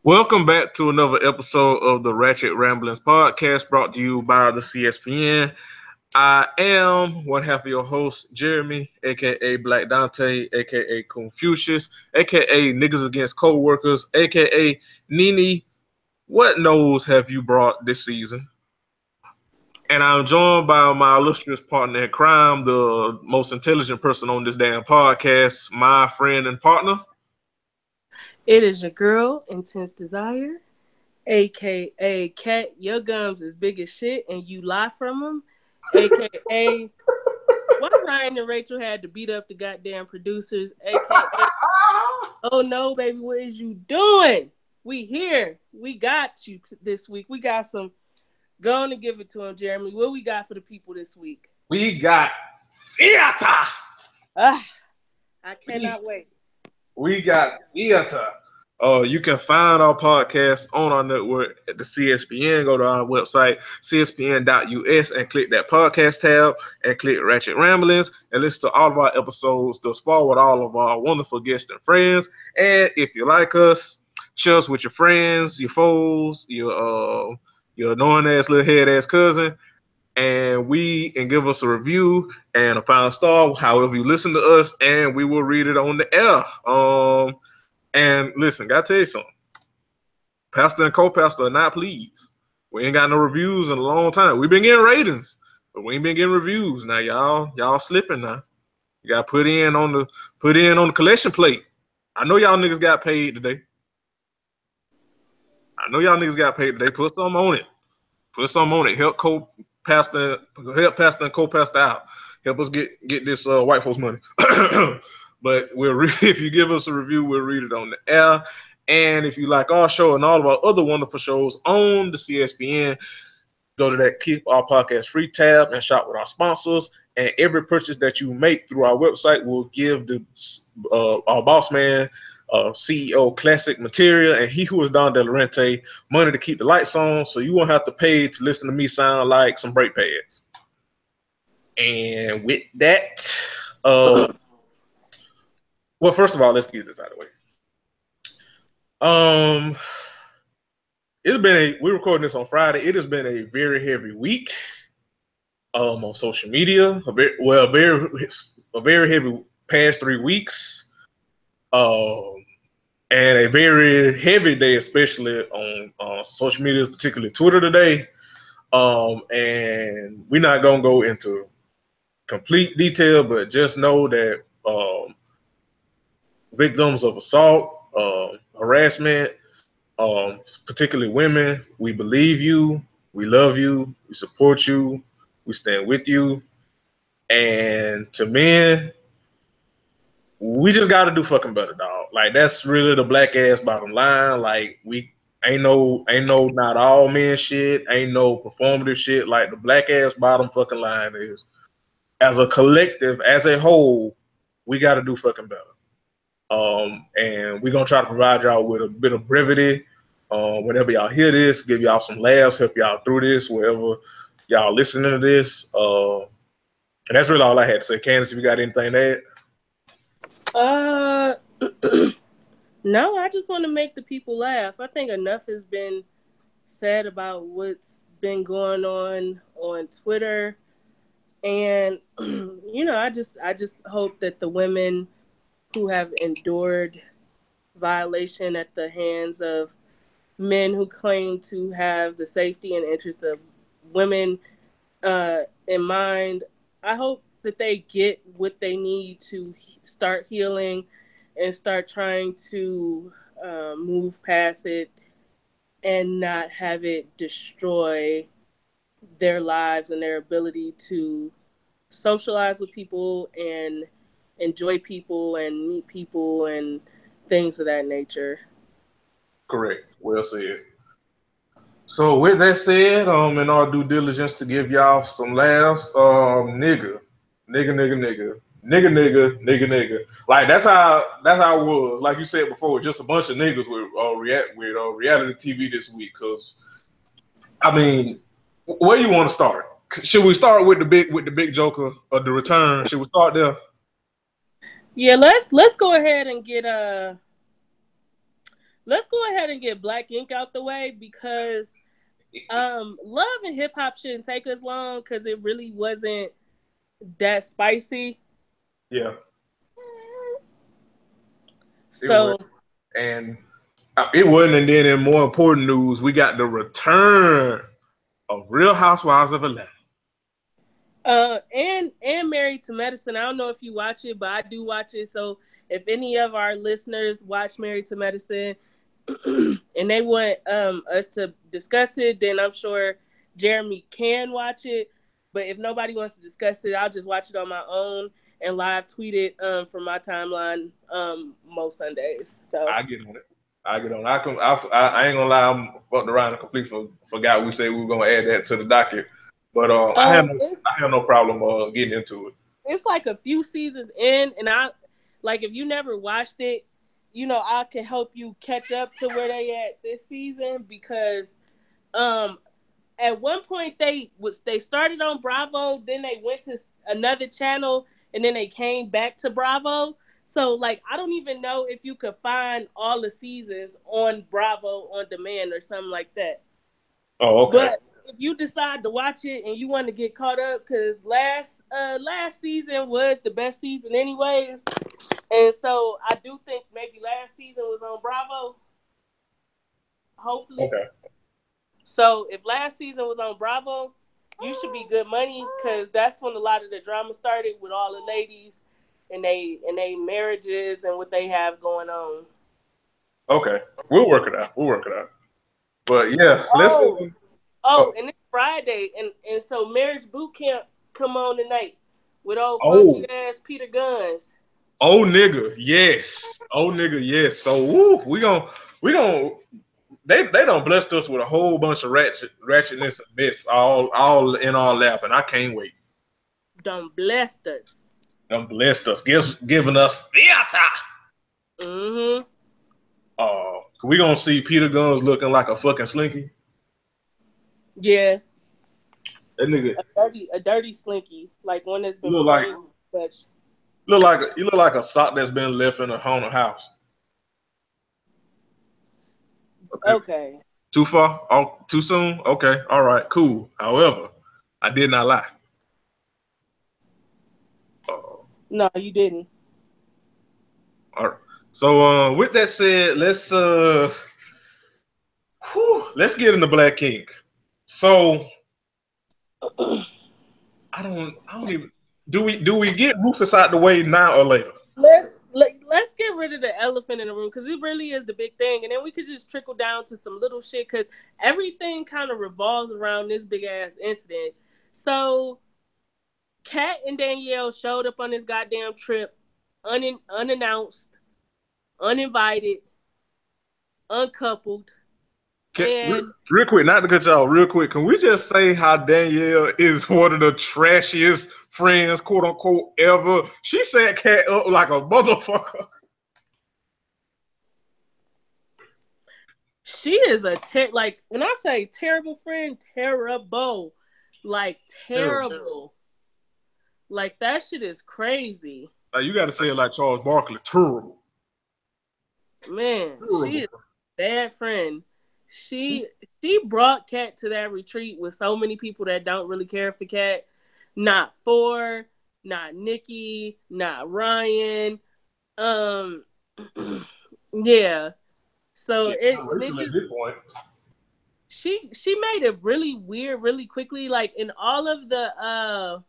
Welcome back to another episode of the Ratchet Ramblings podcast brought to you by the CSPN. I am one half of your host, Jeremy, aka Black Dante, aka Confucius, aka Niggas Against Co-workers, aka Nini. What nose have you brought this season? And I'm joined by my illustrious partner in crime, the most intelligent person on this damn podcast, my friend and partner. It is your girl, Intense Desire, aka Cat. Your gums is big as shit and you lie from them, aka why Ryan and Rachel had to beat up the goddamn producers, aka oh no, baby, what is you doing? We here. We got you this week. We got some. Go on and give it to him, Jeremy. What we got for the people this week? We got theater. Ah, I We, cannot wait. we got theater. You can find our podcast on our network at the CSPN. Go to our website, cspn.us, and click that podcast tab and click Ratchet Ramblings and listen to all of our episodes thus far with all of our wonderful guests and friends. And if you like us, share us with your friends, your foes, your annoying ass little head ass cousin, and give us a review and a 5 star, however you listen to us, and we will read it on the air. And listen, gotta tell you something. Pastor and co-pastor are not pleased. We ain't got no reviews in a long time. We've been getting ratings, but we ain't been getting reviews. Now y'all slipping now. You gotta put in on the collection plate. I know y'all niggas got paid today. I know y'all niggas got paid today. Put some on it. Put some on it. Help pastor and co-pastor out. Help us get this white folks money. But if you give us a review, we'll read it on the air. And if you like our show and all of our other wonderful shows on the CSPN, go to that Keep Our Podcast Free tab and shop with our sponsors. And every purchase that you make through our website will give our boss man, CEO Classic Material, and he who is Don De Laurenti money to keep the lights on, so you won't have to pay to listen to me sound like some brake pads. And with that, well, first of all, let's get this out of the way. Um, we're recording this on Friday. It has been a very heavy week. On social media, a very heavy past 3 weeks. And a very heavy day, especially on social media, particularly Twitter today. And we're not gonna go into complete detail, but just know that victims of assault, harassment, particularly women, we believe you, we love you, we support you, we stand with you. And to men, we just got to do fucking better, dog. Like that's really the black ass bottom line. Like we ain't no not all men shit, ain't no performative shit. Like the black ass bottom fucking line is, as a collective, as a whole, we got to do fucking better. And we're gonna try to provide y'all with a bit of brevity. Whenever y'all hear this, give y'all some laughs, help y'all through this, wherever y'all listening to this. And that's really all I had to say. Candace, if you got anything to add? Uh, no, I just want to make the people laugh. I think enough has been said about what's been going on Twitter, and I just hope that the women who have endured violation at the hands of men who claim to have the safety and interest of women in mind, I hope that they get what they need to start healing and start trying to move past it and not have it destroy their lives and their ability to socialize with people and enjoy people and meet people and things of that nature. Correct. Well said. So with that said, in our due diligence to give y'all some laughs, nigga. Like that's how it was. Like you said before, just a bunch of niggas with reality TV this week. Cause I mean, where you want to start? Should we start with the big Joker of the return? Should we start there? let's go ahead and get Black Ink out the way because Love and Hip Hop shouldn't take us long because it really wasn't that spicy. Yeah. So and it wasn't. And then in more important news, we got the return of Real Housewives of Atlanta. And Married to Medicine. I don't know if you watch it, but I do watch it. So if any of our listeners watch Married to Medicine and they want us to discuss it, then I'm sure Jeremy can watch it. But if nobody wants to discuss it, I'll just watch it on my own and live tweet it from my timeline most Sundays. So I get on it. I ain't gonna lie, I'm fucked around and completely forgot we said we were gonna add that to the docket. But I have no problem getting into it. It's like a few seasons in, and I like if you never watched it, you know, I can help you catch up to where they at this season because at one point they started on Bravo, then they went to another channel, and then they came back to Bravo. So like I don't even know if you could find all the seasons on Bravo on demand or something like that. Oh, okay. But if you decide to watch it and you want to get caught up, because last season was the best season anyways, and so I do think maybe last season was on Bravo. Hopefully. Okay. So if last season was on Bravo, you should be good money because that's when a lot of the drama started with all the ladies and they marriages and what they have going on. Okay, we'll work it out. But yeah, listen. And it's Friday, and so Marriage Boot Camp come on tonight with old funky ass Peter Guns. Oh nigga, yes. So we gonna they done blessed us with a whole bunch of ratchetness and mess all in our lap, and I can't wait. Done blessed us. Giving us theater. Mm-hmm. We gonna see Peter Guns looking like a fucking slinky. Yeah. That nigga a dirty slinky, like one that's been look like a sock that's been left in a haunted house. Okay. Too far? Oh, too soon? Okay. All right. Cool. However, I did not lie. No, you didn't. All right. So with that said, let's get into Black Ink. So I don't even do we get Rufus out the way now or later? Let's get rid of the elephant in the room because it really is the big thing, and then we could just trickle down to some little shit because everything kind of revolves around this big ass incident. So Kat and Danielle showed up on this goddamn trip unannounced, uninvited, uncoupled. Real quick, not to cut y'all, real quick, can we just say how Danielle is one of the trashiest friends, quote unquote, ever? She set Kat up like a motherfucker. She is like when I say terrible friend, terrible. Like terrible. Like that shit is crazy. Like you gotta say it like Charles Barkley, terrible. Man, she is a bad friend. She brought Kat to that retreat with so many people that don't really care for Kat. Not For, not Nikki, not Ryan. Yeah. So she made it really weird really quickly. Like in all of the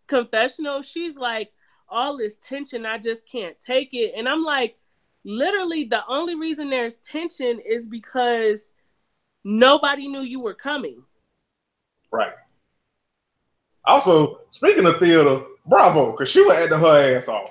confessionals, she's like, all this tension, I just can't take it. And I'm like, literally, the only reason there's tension is because nobody knew you were coming. Right. Also, speaking of theater, bravo, because she was acting her ass off.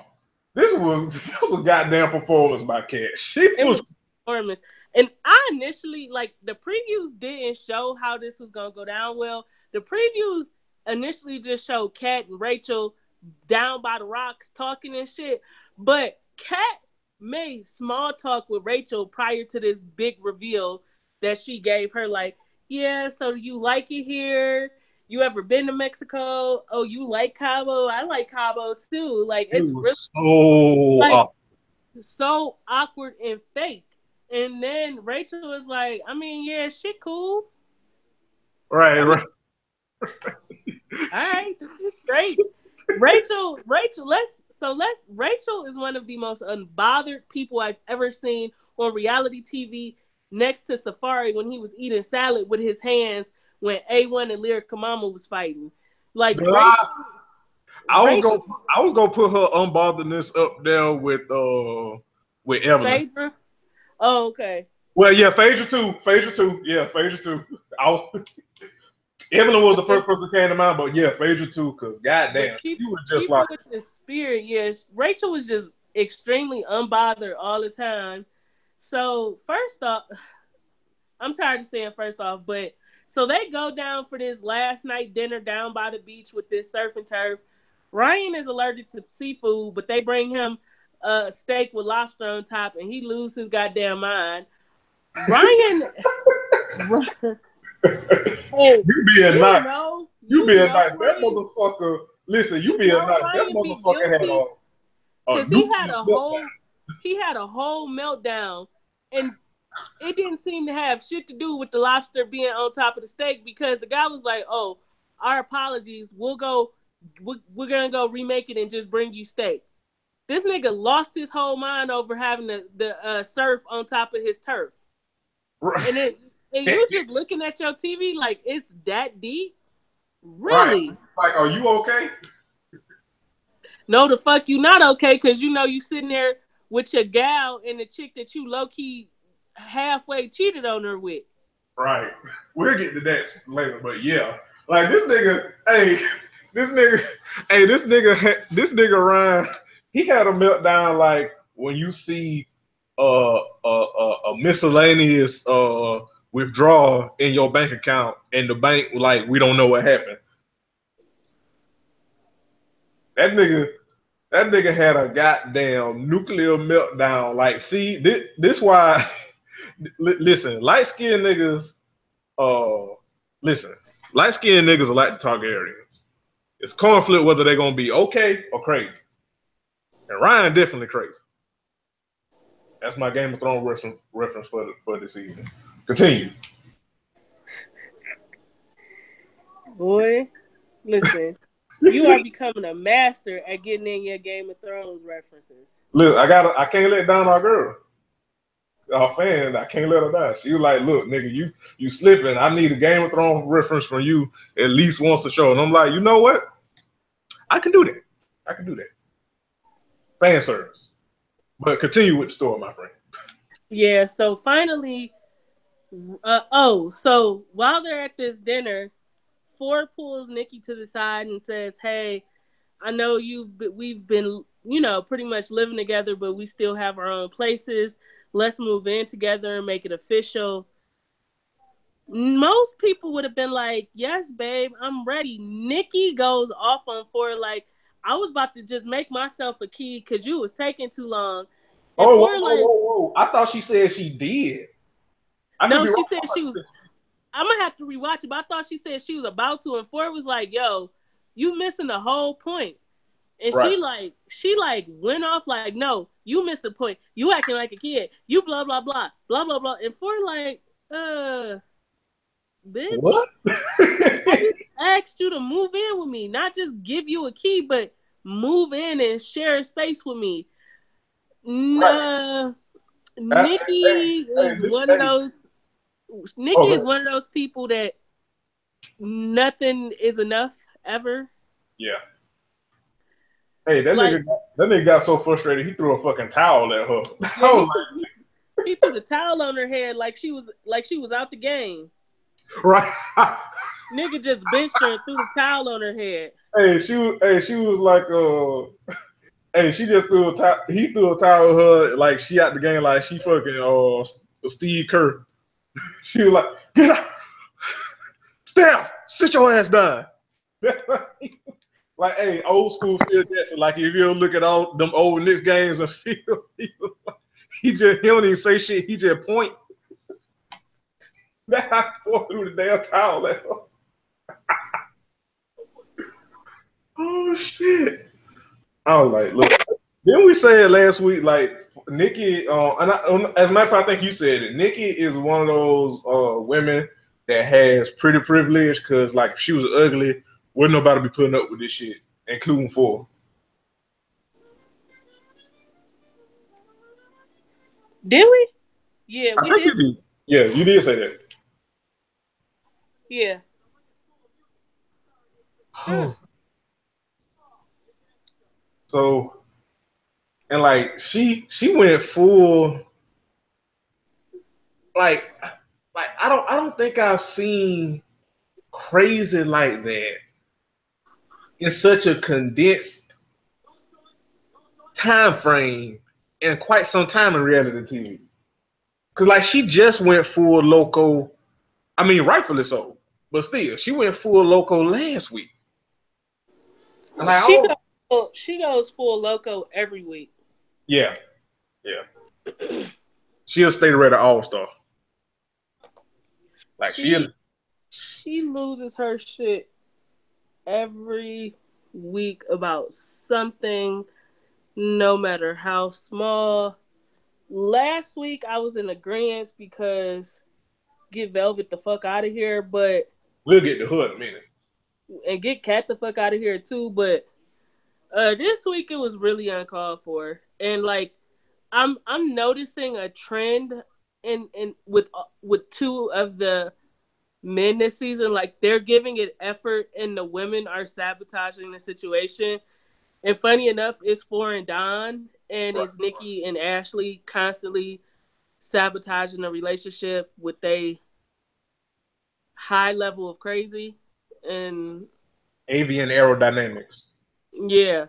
This was a goddamn performance by Kat. It was performance. And I initially, like, the previews didn't show how this was going to go down well. The previews initially just showed Kat and Rachel down by the rocks talking and shit. But Kat made small talk with Rachel prior to this big reveal that she gave her, like, yeah, so you like it here? You ever been to Mexico? Oh, you like Cabo? I like Cabo too. Like, it's really so so awkward and fake. And then Rachel was like, I mean, yeah, shit cool. Right, right. All right, this is great. Rachel, Rachel is one of the most unbothered people I've ever seen on reality TV next to Safari when he was eating salad with his hands when A1 and Lyric Kamama was fighting. Like Rachel, I was gonna put her unbotheredness up there with Evelyn. Phaedra. Oh, okay. Well, yeah, Phaedra too. Phaedra too. Yeah, Phaedra too. Evelyn was the first person that came to mind, but yeah, Phaedra too, because goddamn, she was just keeping like with the spirit, yes. Rachel was just extremely unbothered all the time. So first off, I'm tired of saying first off, but so they go down for this last night dinner down by the beach with this surf and turf. Ryan is allergic to seafood, but they bring him a steak with lobster on top, and he loses his goddamn mind. Ryan, hey, you being nice. You being nice. Ryan, that motherfucker. Listen, you being nice. That motherfucker had a because he had a whole meltdown, and it didn't seem to have shit to do with the lobster being on top of the steak because the guy was like, "Oh, our apologies. We're gonna go remake it and just bring you steak." This nigga lost his whole mind over having the surf on top of his turf, and you just looking at your TV like it's that deep. Really? Right. Like, are you okay? No, the fuck you not okay because you know you sitting there with your gal and the chick that you low key halfway cheated on her with. Right. We'll get to that later, but yeah. Like this nigga Ryan, he had a meltdown like when you see a miscellaneous withdrawal in your bank account and the bank like we don't know what happened. That nigga had a goddamn nuclear meltdown. Like, see, this why listen, light-skinned niggas, light-skinned niggas are like the Targaryens. It's conflict whether they're gonna be okay or crazy. And Ryan definitely crazy. That's my Game of Thrones reference for this evening. Continue. Boy, listen. You are becoming a master at getting in your Game of Thrones references. Look, I can't let down our girl. Our fan, I can't let her down. She was like, look, nigga, you slipping. I need a Game of Thrones reference from you at least once a show. And I'm like, you know what? I can do that. Fan service. But continue with the story, my friend. Yeah, so finally, so while they're at this dinner, Ford pulls Nikki to the side and says, "Hey, I know we've been, pretty much living together, but we still have our own places. Let's move in together and make it official." Most people would have been like, "Yes, babe, I'm ready." Nikki goes off on Ford like, "I was about to just make myself a key because you was taking too long." And whoa. I thought she said she did. No, she said she was. I'm gonna have to rewatch it, but I thought she said she was about to, and Ford was like, "Yo, you missing the whole point." And right. she went off like, "No, you missed the point. You acting like a kid. You blah blah blah blah blah blah." And Ford like, bitch, what? I just asked you to move in with me, not just give you a key, but move in and share a space with me. Nah, Nikki is one of those. Nikki is one of those people that nothing is enough ever. Yeah. Hey, that nigga got so frustrated he threw a fucking towel at her. Yeah, he threw the towel on her head like she was out the game. Right. Nigga just benched her and threw the towel on her head. Hey, she was like hey, she just threw a towel. He threw a towel at her like she out the game, like she fucking Steve Kerr. She was like, "Get up, Steph, sit your ass down." Like, hey, old school Phil Jackson. Like, if you look at all them old Knicks games and Phil, he don't even say shit. He just point. That I threw the damn towel at her. Oh shit! I was like, look. Didn't we say it last week? Like, Nikki, as a matter of fact, I think you said it. Nikki is one of those women that has pretty privilege because, like, if she was ugly, wouldn't nobody be putting up with this shit, including for. Did we? Yeah, we did. You did. Yeah, you did say that. Yeah. So, and like she went full like I don't think I've seen crazy like that in such a condensed time frame in quite some time in reality TV. Cause like she just went full loco. I mean, rightfully so, but still, she went full loco last week. Like, she goes full loco every week. Yeah. She'll stay ready all star. Like she loses her shit every week about something, no matter how small. Last week I was in agreement because get Velvet the fuck out of here, but we'll get to her in a minute. And get Cat the fuck out of here too, but this week it was really uncalled for. And like I'm noticing a trend in with two of the men this season. Like they're giving it effort and the women are sabotaging the situation. And funny enough, it's Four and Don and it's Nikki and Ashley constantly sabotaging the relationship with a high level of crazy and avian aerodynamics. Yeah.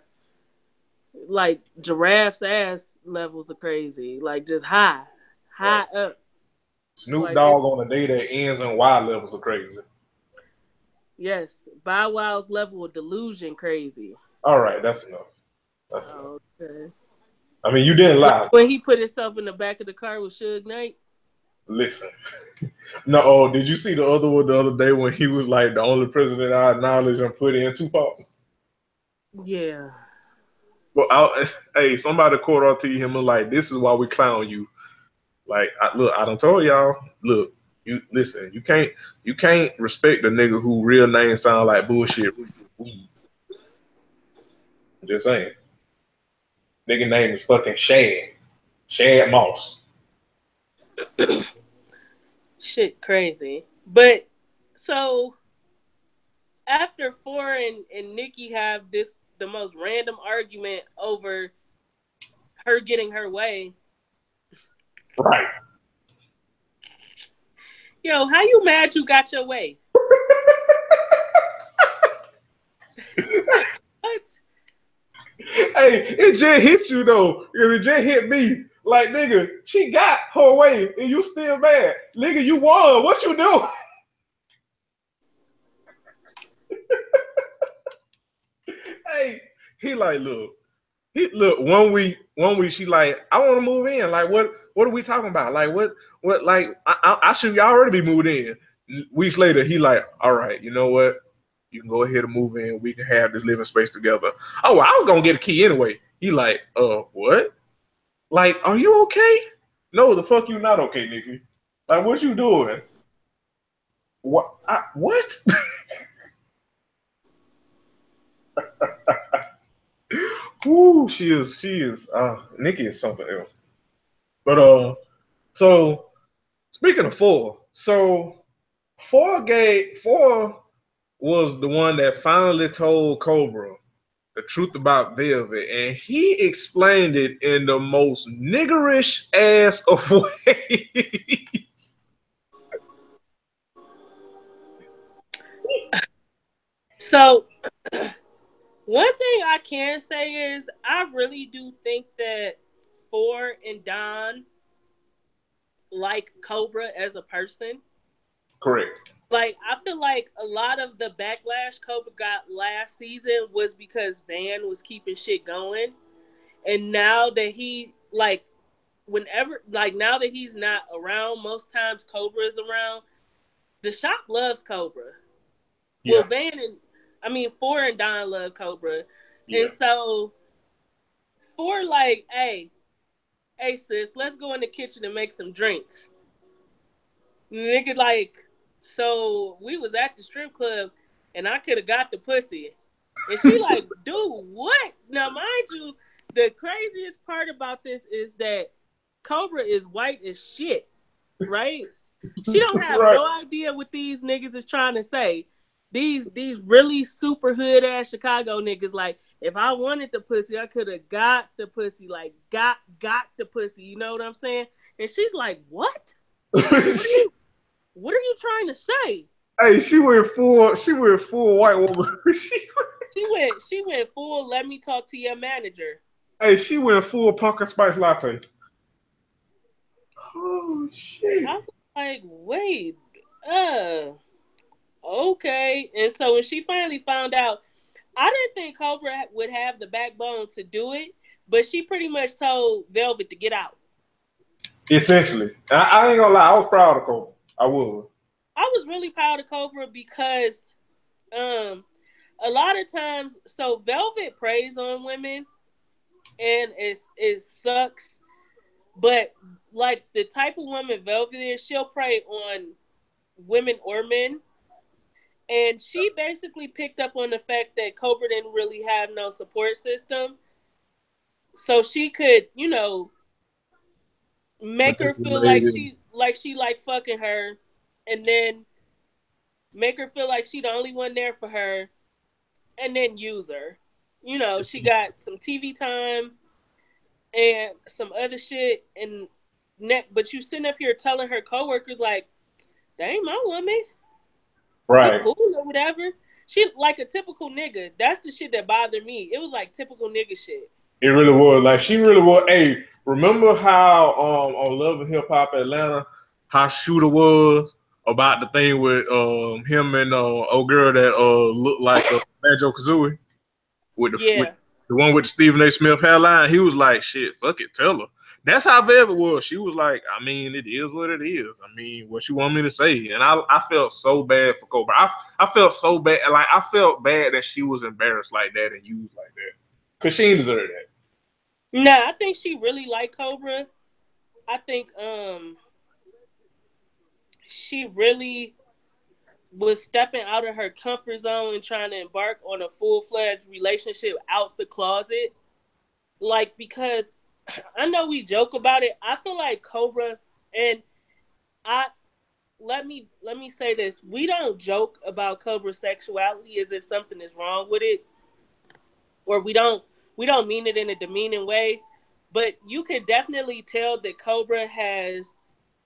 Like Giraffe's ass levels of crazy. Like just high up. Snoop like Dogg on a day that ends in Y levels of crazy. Yes. Bow Wow's level of delusion crazy. All right, that's enough. Okay. I mean, you didn't lie. When he put himself in the back of the car with Suge Knight. Listen. No, did you see the other one the other day when he was like the only president I acknowledge and put in Tupac? Yeah. Well, hey, somebody caught on to him and like, this is why we clown you. Like, I done told y'all, look, you listen, you can't respect a nigga who real name sound like bullshit. I'm just saying. Nigga name is fucking Shad Moss. Shit crazy. But so after Four and Nikki have the most random argument over her getting her way. Right. Yo, how you mad you got your way? What? Hey, it just hit you though. It just hit me. Like, nigga, she got her way and you still mad. Nigga, you won. What you do? Hey, he like, look. One week she like, I want to move in. Like, what are we talking about? Like, what like I should already be moved in. Weeks later, he like, all right, you know what? You can go ahead and move in. We can have this living space together. Oh, well, I was gonna get a key anyway. He like, what? Like, are you okay? No, the fuck you not okay, Nikki. Like, what you doing? What? What? Ooh, she is. Nikki is something else. But so speaking of Four, so Four was the one that finally told Cobra the truth about Velvet, and he explained it in the most niggerish ass of ways. So one thing I can say is I really do think that Four and Don like Cobra as a person. Correct. Like, I feel like a lot of the backlash Cobra got last season was because Van was keeping shit going. And now that he, like, now that he's not around, most times Cobra is around, the shop loves Cobra. Yeah. Well, Four and Don love Cobra. Yeah. And so, Four, like, hey, hey sis, let's go in the kitchen and make some drinks. Nigga, like, so we was at the strip club and I could have got the pussy. And she like, dude, what? Now, mind you, the craziest part about this is that Cobra is white as shit, right? She don't have Right. no idea what these niggas is trying to say. These really super hood ass Chicago niggas, like, if I wanted the pussy, I could have got the pussy, like got the pussy. You know what I'm saying? And she's like, what? What are you trying to say? Hey, she went full white woman. She went full. Let me talk to your manager. Hey, she went full pumpkin spice latte. Oh shit! I was like, wait, okay. And so when she finally found out, I didn't think Cobra would have the backbone to do it, but she pretty much told Velvet to get out. Essentially, I ain't gonna lie, I was proud of Cobra. I was. I was really proud of Cobra because a lot of times, so Velvet preys on women and it sucks, but like the type of woman Velvet is, she'll prey on women or men. And she basically picked up on the fact that Cobra didn't really have no support system. So she could, you know, make her feel like she like fucking her, and then make her feel like she the only one there for her, and then use her. You know, she got some TV time and some other shit, and but you sitting up here telling her coworkers like, "That ain't my woman. We Right. cool or whatever." She like a typical nigga. That's the shit that bothered me. It was like typical nigga shit. It really was. Like she really was. Hey, remember how on Love and Hip Hop Atlanta, how Shooter was about the thing with him and old girl that looked like Banjo Kazooie with Yeah. the one with the Stephen A. Smith hairline. He was like, "Shit, fuck it, tell her." That's how Velvet was. She was like, "I mean, it is what it is. I mean, what you want me to say?" And I felt so bad for Cobra. I felt so bad. Like I felt bad that she was embarrassed like that and used like that. Cause she didn't deserve that. Nah, I think she really liked Cobra. I think she really was stepping out of her comfort zone and trying to embark on a full-fledged relationship out the closet. Like, because I know we joke about it. I feel like Cobra, and I let me say this. We don't joke about Cobra's sexuality as if something is wrong with it, or we don't mean it in a demeaning way. But you could definitely tell that Cobra has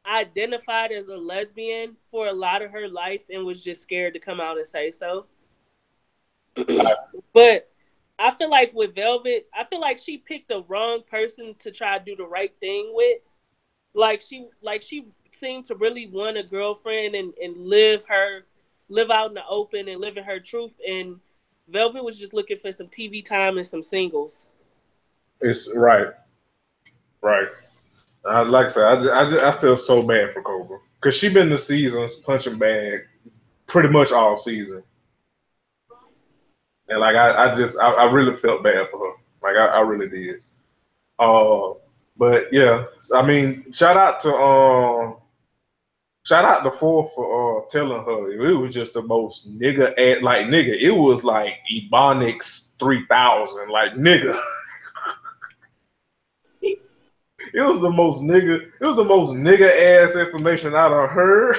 identified as a lesbian for a lot of her life and was just scared to come out and say so. But I feel like with Velvet, I feel like she picked the wrong person to try to do the right thing with. Like she seemed to really want a girlfriend and live out in the open and live in her truth. And Velvet was just looking for some TV time and some singles. It's right, right. Like I said, I feel so bad for Cobra because she been the seasons punching bag pretty much all season, and like I really felt bad for her. Like I really did. Uh, but yeah, I mean, shout out to Four for telling her it was just the most nigga. It was like Ebonics 3000, like nigga. It was the most nigga ass information I'd have heard.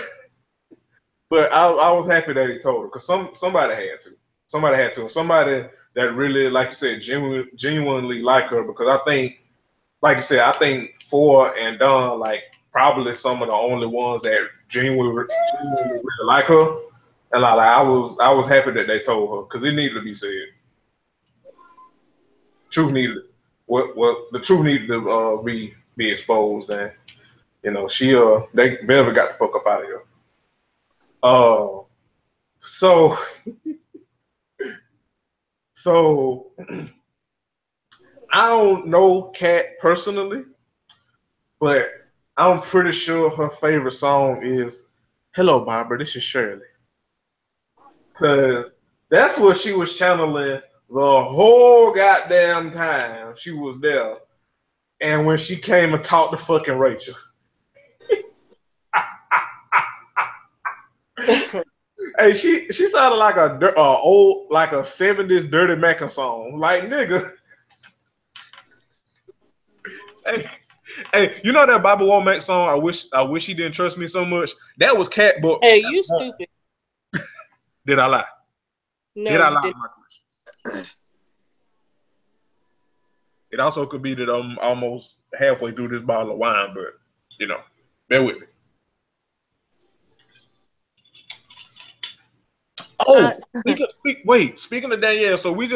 But I was happy that he told her because somebody had to. Somebody had to. Somebody that really, like you said, genuinely like her because I think, like you said, I think Four and Don like probably some of the only ones that genuinely really like her. And like I was happy that they told her because it needed to be said. Truth needed what the truth needed to be exposed and you know they Velvet got the fuck up out of here. Uh, so so I don't know Kat personally, but I'm pretty sure her favorite song is "Hello, Barbara. This is Shirley," because that's what she was channeling the whole goddamn time she was there. And when she came and talked to fucking Rachel. Hey, she sounded like a old, like a 70s Dirty Mackin song. Like, nigga. Hey, hey, you know that Bobby Womack song? I wish he didn't trust me so much. That was Cat, but hey, you stupid. Did I lie? No, Did I you lie didn't. to my question? It also could be that I'm almost halfway through this bottle of wine, but you know, bear with me. Oh, speaking of Danielle, so we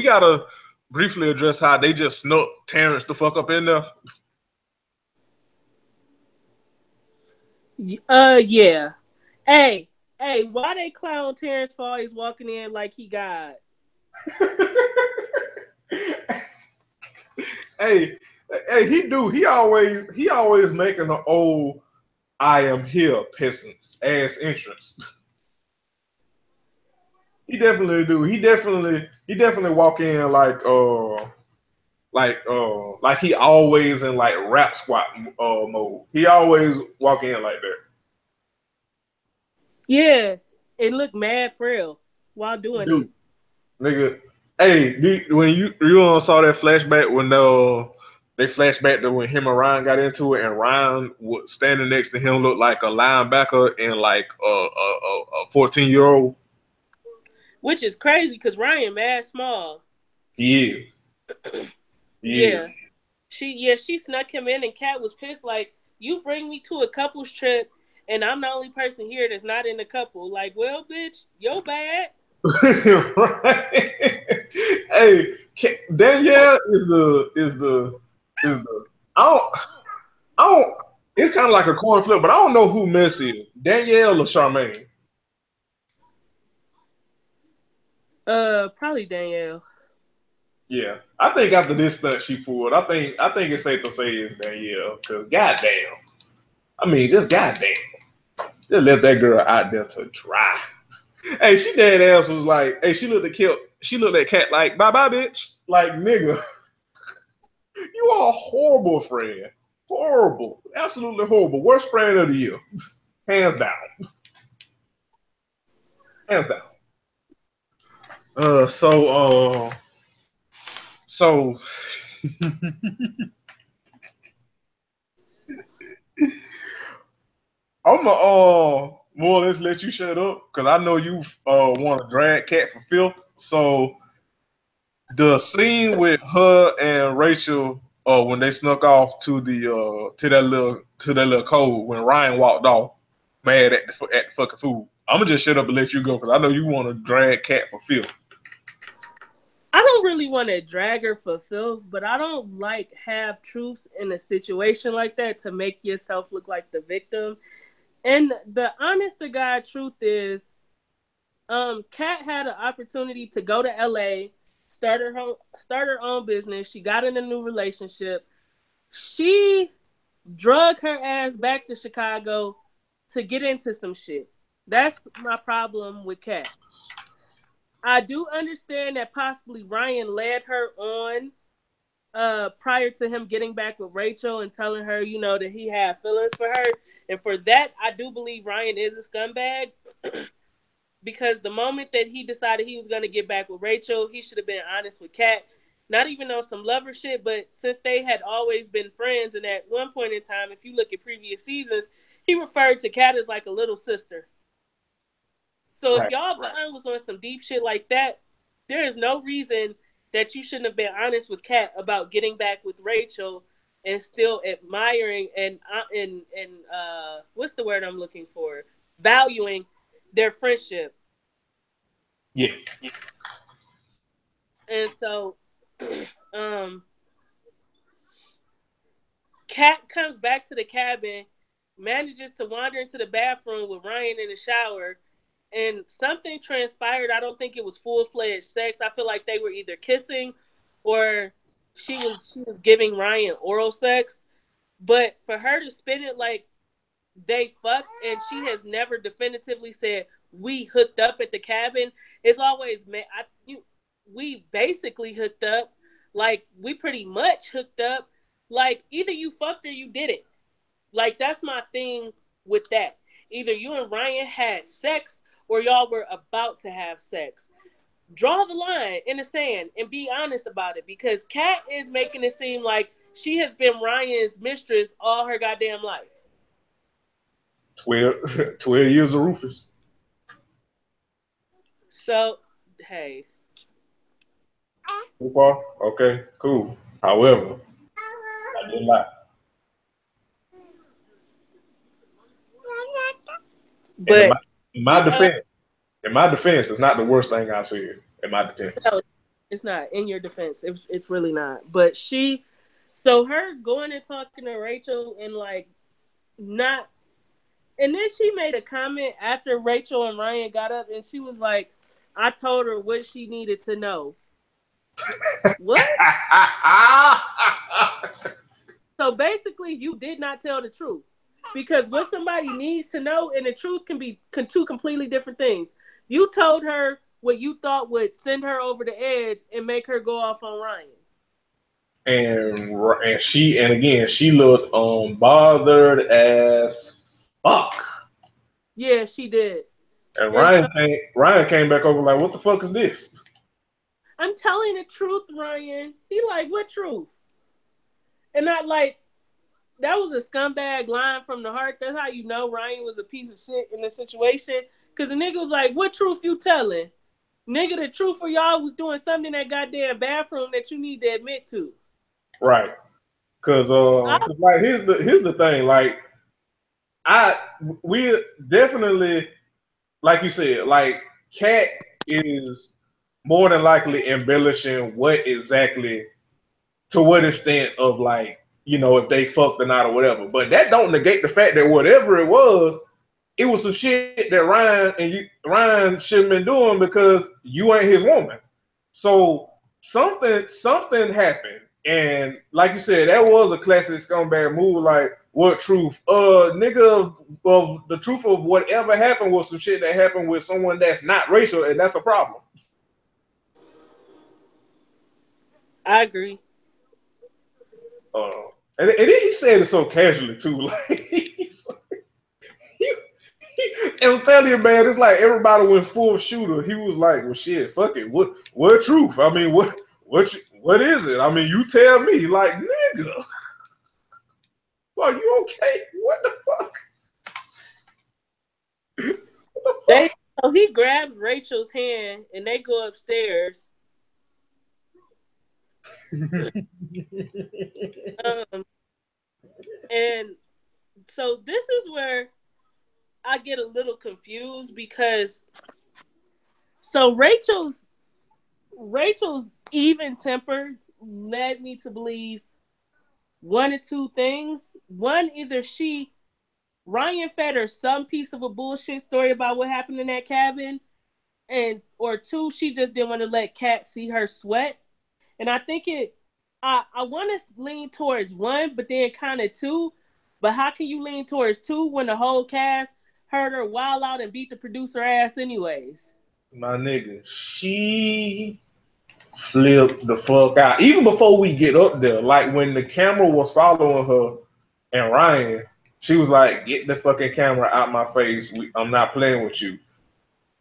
gotta briefly address how they just snuck Terrence the fuck up in there. Yeah. Hey, why they clown Terrence for always walking in like he God? hey, he always making an old I am here peasants ass entrance. He definitely do. He definitely walk in like he always in like rap squat mode. He always walk in like that. Yeah, and look mad frail while doing it. Dude, nigga. Hey, when you saw that flashback when they flashback to when him and Ryan got into it, and Ryan was standing next to him looked like a linebacker and like a 14-year-old. Which is crazy because Ryan mad small. Yeah. Yeah. She snuck him in and Kat was pissed like, you bring me to a couple's trip and I'm the only person here that's not in the couple. Like, well, bitch, yo bad. Right. Hey, Danielle is the I don't it's kind of like a coin flip, but I don't know who messy is, Danielle or Charmaine. Probably Danielle. Yeah, I think after this stunt she pulled, I think it's safe to say it's Danielle because goddamn, I mean just goddamn, just let that girl out there to dry. Hey, she dead ass was like, hey, she looked at Cat like, bye bye, bitch, like nigga, you are a horrible friend, horrible, absolutely horrible, worst friend of the year, hands down, hands down. So I'm gonna more or less let you shut up because I know you want to drag Cat for filth. So the scene with her and Rachel, when they snuck off to that little code when Ryan walked off, mad at the fucking food. I'm gonna just shut up and let you go because I know you want to drag Cat for filth. I don't really want to drag her for filth, but I don't like half truths in a situation like that to make yourself look like the victim. And the honest to God truth is, Kat had an opportunity to go to LA, start her own business. She got in a new relationship. She drug her ass back to Chicago to get into some shit. That's my problem with Kat. I do understand that possibly Ryan led her on prior to him getting back with Rachel and telling her, that he had feelings for her. And for that, I do believe Ryan is a scumbag. Because the moment that he decided he was going to get back with Rachel, he should have been honest with Kat. Not even on some lover shit, but since they had always been friends, and at one point in time, if you look at previous seasons, he referred to Kat as like a little sister. So if y'all bond was on some deep shit like that, there is no reason that you shouldn't have been honest with Kat about getting back with Rachel and still admiring and what's the word I'm looking for? Valuing their friendship. Yes. And so Kat comes back to the cabin, manages to wander into the bathroom with Ryan in the shower, and something transpired. I don't think it was full-fledged sex. I feel like they were either kissing or she was giving Ryan oral sex. But for her to spin it like they fucked and she has never definitively said we hooked up at the cabin, it's always we basically hooked up. Like, we pretty much hooked up. Like, either you fucked or you did it. Like, that's my thing with that. Either you and Ryan had sex or y'all were about to have sex. Draw the line in the sand and be honest about it, because Kat is making it seem like she has been Ryan's mistress all her goddamn life. 12 years of Rufus. So, hey. So far? Okay, cool. However, I didn't lie. But in my defense, it's not the worst thing I've said. In my defense. No, it's not. In your defense, it's really not. But so her going and talking to Rachel and like not, and then she made a comment after Rachel and Ryan got up, and she was like, "I told her what she needed to know." What? So basically, you did not tell the truth, because what somebody needs to know and the truth can be two completely different things. You told her what you thought would send her over the edge and make her go off on Ryan. And she looked bothered as fuck. Yeah, she did. And Ryan came back over like, what the fuck is this? I'm telling the truth, Ryan. He like, what truth? And not like, that was a scumbag line from the heart. That's how you know Ryan was a piece of shit in the situation. Because the nigga was like, what truth you telling? Nigga, the truth for y'all was doing something in that goddamn bathroom that you need to admit to. Right. Because like here's the thing. Like we definitely, like you said, like Kat is more than likely embellishing what exactly, to what extent of like, you know, if they fucked or not or whatever. But that don't negate the fact that whatever it was some shit that Ryan shouldn't been doing, because you ain't his woman. So something happened. And like you said, that was a classic scumbag move. Like, what truth? Nigga, of the truth of whatever happened was some shit that happened with someone that's not racial, and that's a problem. I agree. And then he said it so casually too. Like, and I'm telling you, man, it's like everybody went full shooter. He was like, well, shit, fuck it. What truth? I mean, what is it? I mean, you tell me. Like, nigga, are you okay? What the fuck? So he grabs Rachel's hand and they go upstairs. And so this is where I get a little confused, because so Rachel's even temper led me to believe one or two things. One, either Ryan fed her some piece of a bullshit story about what happened in that cabin, or two, she just didn't want to let Kat see her sweat. And I think I want to lean towards one, but then kind of two. But how can you lean towards two when the whole cast heard her wild out and beat the producer ass anyways? My nigga, she flipped the fuck out. Even before we get up there, like when the camera was following her and Ryan, she was like, get the fucking camera out my face. I'm not playing with you.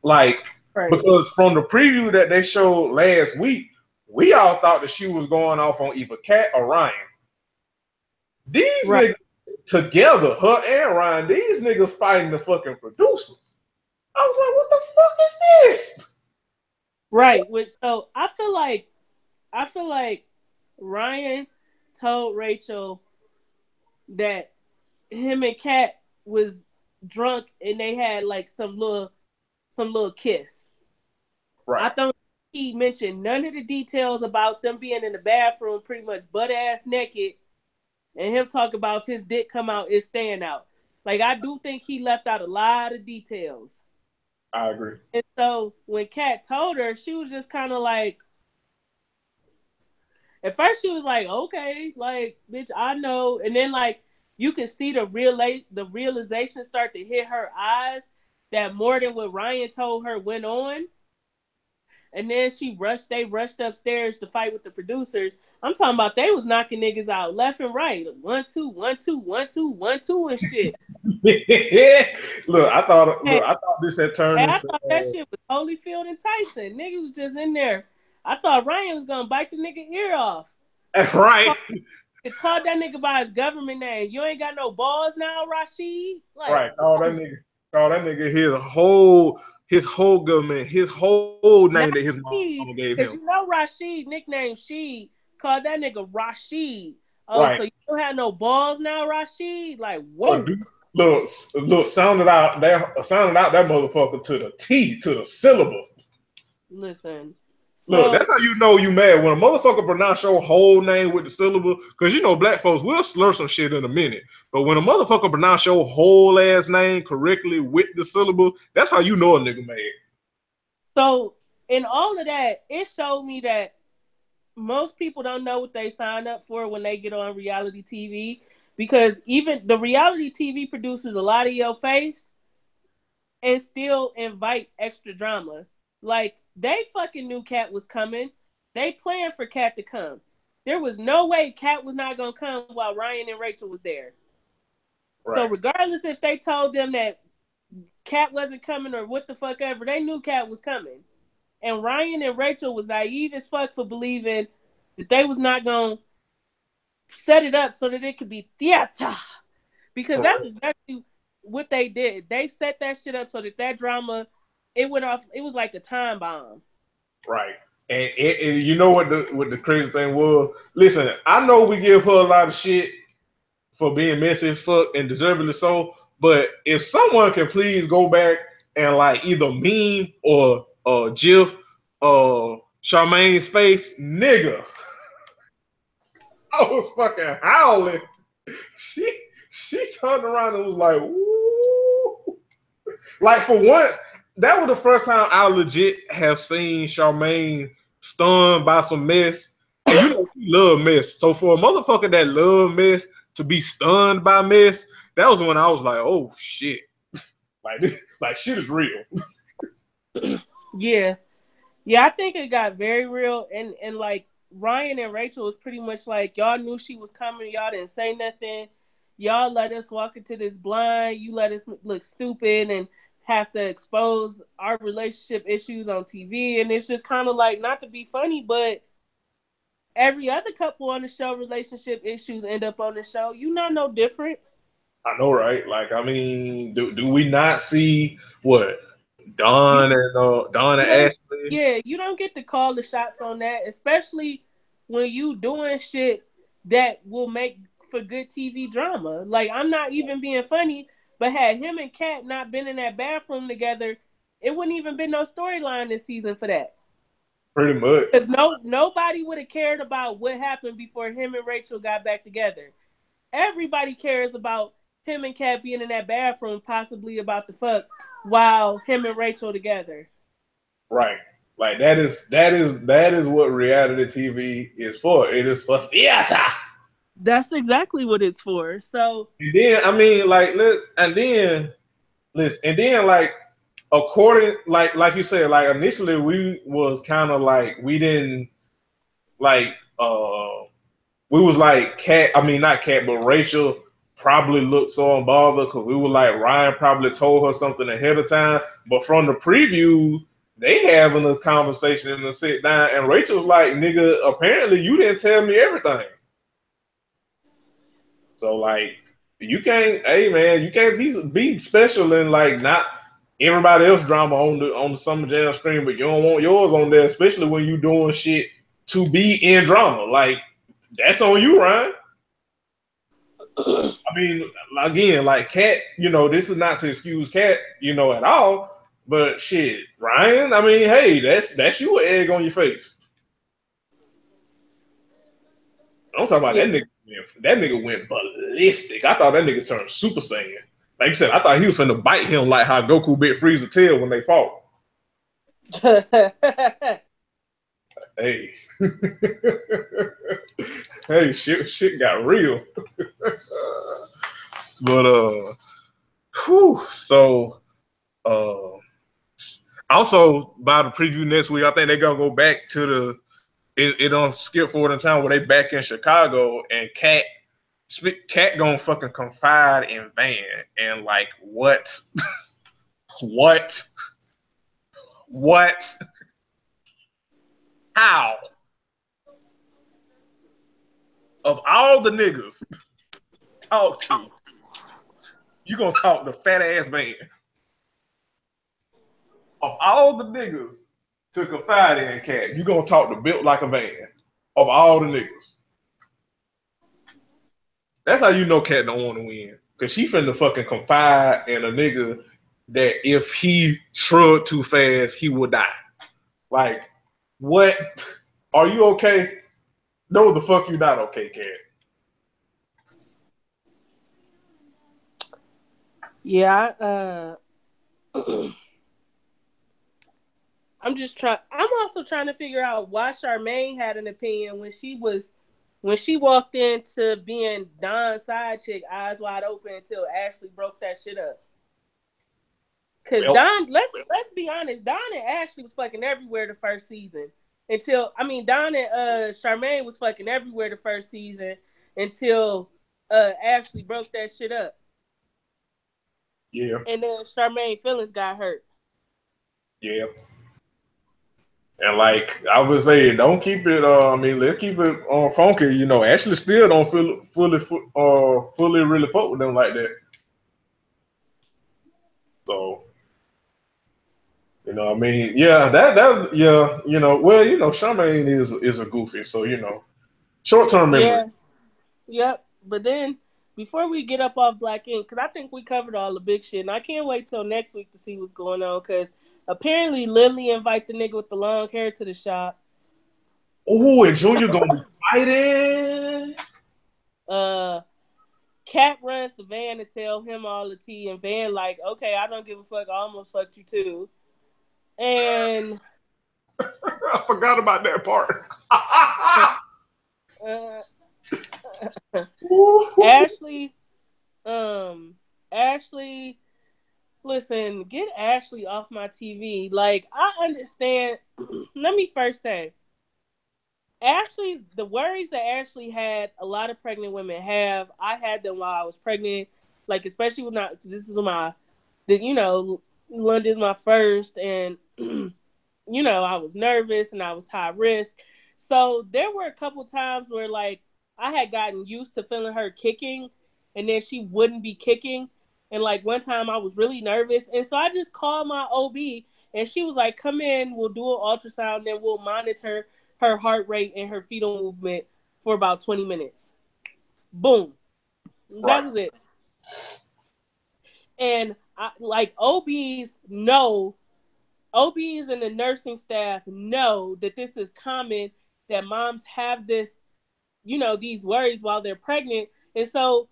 Like, right. Because from the preview that they showed last week, we all thought that she was going off on either Kat or Ryan. These niggas together, her and Ryan, these niggas fighting the fucking producer. I was like, what the fuck is this? Right. Which, so I feel like Ryan told Rachel that him and Kat was drunk and they had like some little kiss. Right. I thought he mentioned none of the details about them being in the bathroom, pretty much butt ass naked, and him talk about if his dick come out, it's staying out. Like, I do think he left out a lot of details. I agree. And so when Kat told her, she was just kind of like, at first she was like, okay, like, bitch, I know. And then like you could see the realization start to hit her eyes that more than what Ryan told her went on. And then they rushed upstairs to fight with the producers. I'm talking about they was knocking niggas out left and right. 1, 2, 1, 2, 1, 2, 1, 2 and shit. Look, I thought this had turned I into thought that shit was Holyfield and Tyson. Niggas was just in there. I thought Ryan was gonna bite the nigga ear off. right. Called that nigga by his government name. You ain't got no balls now, Rashid. Like, right. Call that nigga his whole government, his whole name that his mom gave him. Because you know Rashid, nicknamed Sheed, called that nigga Rashid. Oh, right. So you don't have no balls now, Rashid? Like, whoa. Look, sounded out that motherfucker to the T, to the syllable. Listen. Look, that's how you know you mad when a motherfucker pronounce your whole name with the syllable. Because you know black folks will slur some shit in a minute. But when a motherfucker pronounce your whole ass name correctly with the syllable, that's how you know a nigga mad. So in all of that, it showed me that most people don't know what they sign up for when they get on reality TV. Because even the reality TV producers a lot of your face and still invite extra drama. Like, they fucking knew Cat was coming. They planned for Cat to come. There was no way Cat was not going to come while Ryan and Rachel was there. Right. So regardless if they told them that Cat wasn't coming or what the fuck ever, they knew Cat was coming. And Ryan and Rachel was naive as fuck for believing that they was not going to set it up so that it could be theater. Because that's exactly what they did. They set that shit up so that drama... It went off. It was like a time bomb. Right. And you know what the crazy thing was? Listen, I know we give her a lot of shit for being messy as fuck and deservedly so, but if someone can please go back and like either meme or GIF Charmaine's face, nigga, I was fucking howling. She turned around and was like, woo. Like for once, that was the first time I legit have seen Charmaine stunned by some mess. And you know, she love mess. So for a motherfucker that love mess to be stunned by mess, that was when I was like, oh shit. Like shit is real. Yeah. Yeah, I think it got very real. And like Ryan and Rachel was pretty much like, y'all knew she was coming, y'all didn't say nothing. Y'all let us walk into this blind, you let us look stupid and have to expose our relationship issues on TV. And it's just kind of like, not to be funny, but every other couple on the show, relationship issues end up on the show. You not no different. I know, right? Like, I mean, do we not see what Dawn and Ashley? Yeah, you don't get to call the shots on that, especially when you doing shit that will make for good TV drama. Like, I'm not even being funny, but had him and Kat not been in that bathroom together, it wouldn't even been no storyline this season for that. Pretty much. Because nobody would have cared about what happened before him and Rachel got back together. Everybody cares about him and Kat being in that bathroom, possibly about the fuck, while him and Rachel together. Right. Like that is what reality TV is for. It is for theater. That's exactly what it's for. So and then I mean, like, according, like you said, like initially we was kind of like we didn't like we was like not Kat, but Rachel probably looked so unbothered because we were like Ryan probably told her something ahead of time. But from the previews, they having a conversation and a sit down, and Rachel's like, nigga, apparently you didn't tell me everything. So like you can't be special and like not everybody else drama on the Summer Jam screen, but you don't want yours on there, especially when you doing shit to be in drama. Like that's on you, Ryan. I mean, again, like Kat, you know, this is not to excuse Kat, you know, at all. But shit, Ryan, I mean, hey, that's you an egg on your face. I'm talking about that nigga. That nigga went ballistic. I thought that nigga turned Super Saiyan. Like you said, I thought he was finna bite him like how Goku bit Frieza tail when they fought. Hey. Hey, shit got real. But so Also, by the preview next week, I think they're gonna go back to the. It don't skip forward in time where they back in Chicago and Cat gonna fucking confide in Van and like what, what, how of all the niggas talk to you gonna talk to fat ass Van of all the niggas to confide in Cat you gonna talk to built like a Van of all the niggas. That's how you know Cat don't want to win. Cause she finna fucking confide in a nigga that if he shrugged too fast, he would die. Like, what? Are you okay? No, the fuck you not okay, Cat. Yeah, I'm also trying to figure out why Charmaine had an opinion when she walked into being Don's side chick, eyes wide open until Ashley broke that shit up. Cause Well, Don, let's be honest, Don and Ashley was fucking everywhere the first season. Don and Charmaine was fucking everywhere the first season until Ashley broke that shit up. Yeah. And then Charmaine feelings got hurt. Yeah. And like I would say, don't keep it. Let's keep it funky. You know, Ashley still don't feel fully really fuck with them like that. So, you know, Charmaine is a goofy. So, short term memory. Yeah. Yep. But then before we get up off Black Ink, because I think we covered all the big shit, and I can't wait till next week to see what's going on. Because apparently Lily invite the nigga with the long hair to the shop. Oh, and Junior gonna be fighting. Cat runs the Van to tell him all the tea, and Van like, okay, I don't give a fuck. I almost fucked you too. And I forgot about that part. Ashley, listen, get Ashley off my TV. Like, I understand. Let me first say, the worries that Ashley had, a lot of pregnant women have. I had them while I was pregnant. Like, especially London's my first, and I was nervous and I was high risk. So there were a couple times where like I had gotten used to feeling her kicking, and then she wouldn't be kicking. And like one time I was really nervous, and so I just called my OB, and she was like, "Come in, we'll do an ultrasound, then we'll monitor her heart rate and her fetal movement for about 20 minutes." Boom. That was it. And OBs and the nursing staff know that this is common, that moms have this, these worries while they're pregnant. And so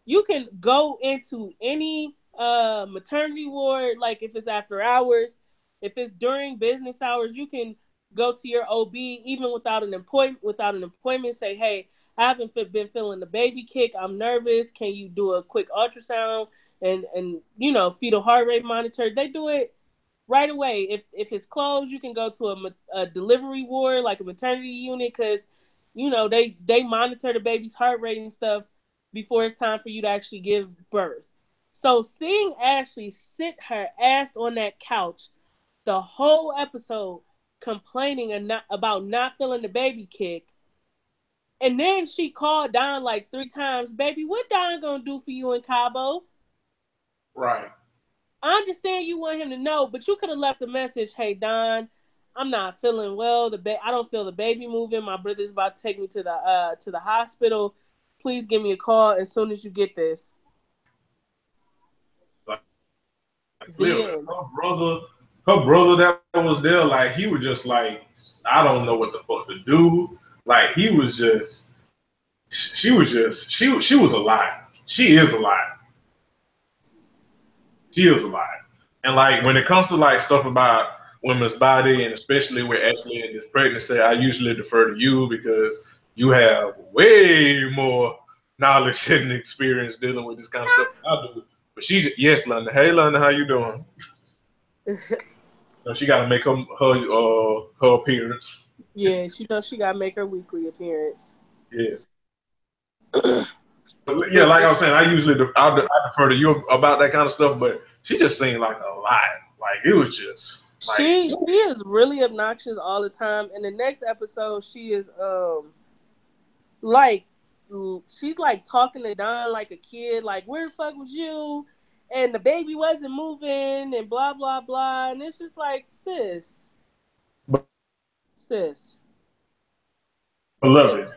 you can go into any maternity ward, like if it's after hours, if it's during business hours, you can go to your OB even without an appointment, say, "Hey, I haven't been feeling the baby kick. I'm nervous. Can you do a quick ultrasound and fetal heart rate monitor?" They do it right away. If it's closed, you can go to a delivery ward, like a maternity unit, because they monitor the baby's heart rate and stuff before it's time for you to actually give birth. So seeing Ashley sit her ass on that couch the whole episode complaining about not feeling the baby kick, and then she called Don like 3 times, "Baby, what Don gonna do for you in Cabo?" Right. I understand you want him to know, but you could have left a message. "Hey, Don, I'm not feeling well. I don't feel the baby moving. My brother's about to take me to the hospital. Please give me a call as soon as you get this." Her brother that was there, like he was just like, I don't know what the fuck to do. Like she was a lie. She is a lie. She is a lie. And like when it comes to like stuff about women's body, and especially with Ashley and this pregnancy, I usually defer to you because you have way more knowledge and experience dealing with this kind of stuff than I do. But yes, London. Hey, London, how you doing? So she got to make her appearance. Yeah, she gotta make her weekly appearance. Yeah. Yeah, like I was saying, I defer to you about that kind of stuff, but she just seemed like a lot. Like it was just like She is really obnoxious all the time. In the next episode, she is like she's like talking to Don like a kid, like where the fuck was you? And the baby wasn't moving and blah blah blah. And it's just like sis. I love it.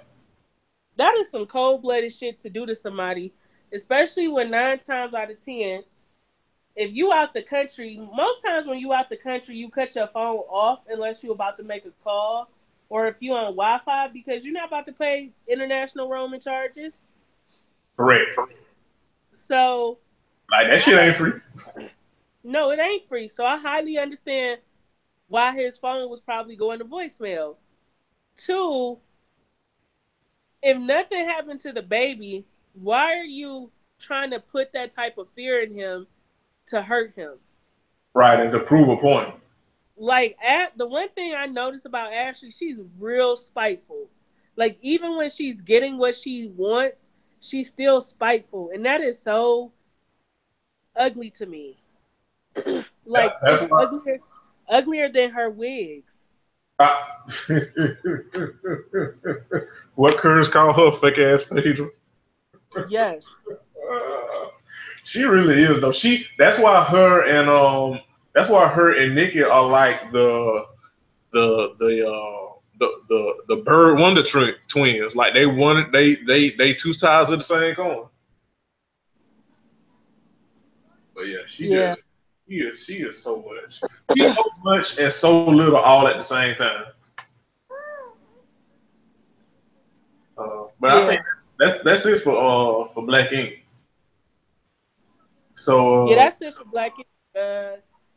That is some cold blooded shit to do to somebody, especially when 9 times out of 10, if you out the country, most times when you out the country, you cut your phone off unless you're about to make a call or if you on Wi-Fi because you're not about to pay international roaming charges. Correct. So, like that shit ain't free. No, it ain't free. So I highly understand why his phone was probably going to voicemail. 2, if nothing happened to the baby, why are you trying to put that type of fear in him to hurt him? Right, and to prove a point. Like, the one thing I noticed about Ashley, she's real spiteful. Like, even when she's getting what she wants, she's still spiteful. And that is so ugly to me. Like, it's uglier than her wigs. What Curtis called her fake ass Phaedra. Yes. She really is though. That's why her and Nikki are like the Bird Wonder twins. Like they two sides of the same coin. But yeah, she is so much. She's so much and so little all at the same time. But I think that's it for Black Ink. So yeah, that's it for Black Ink.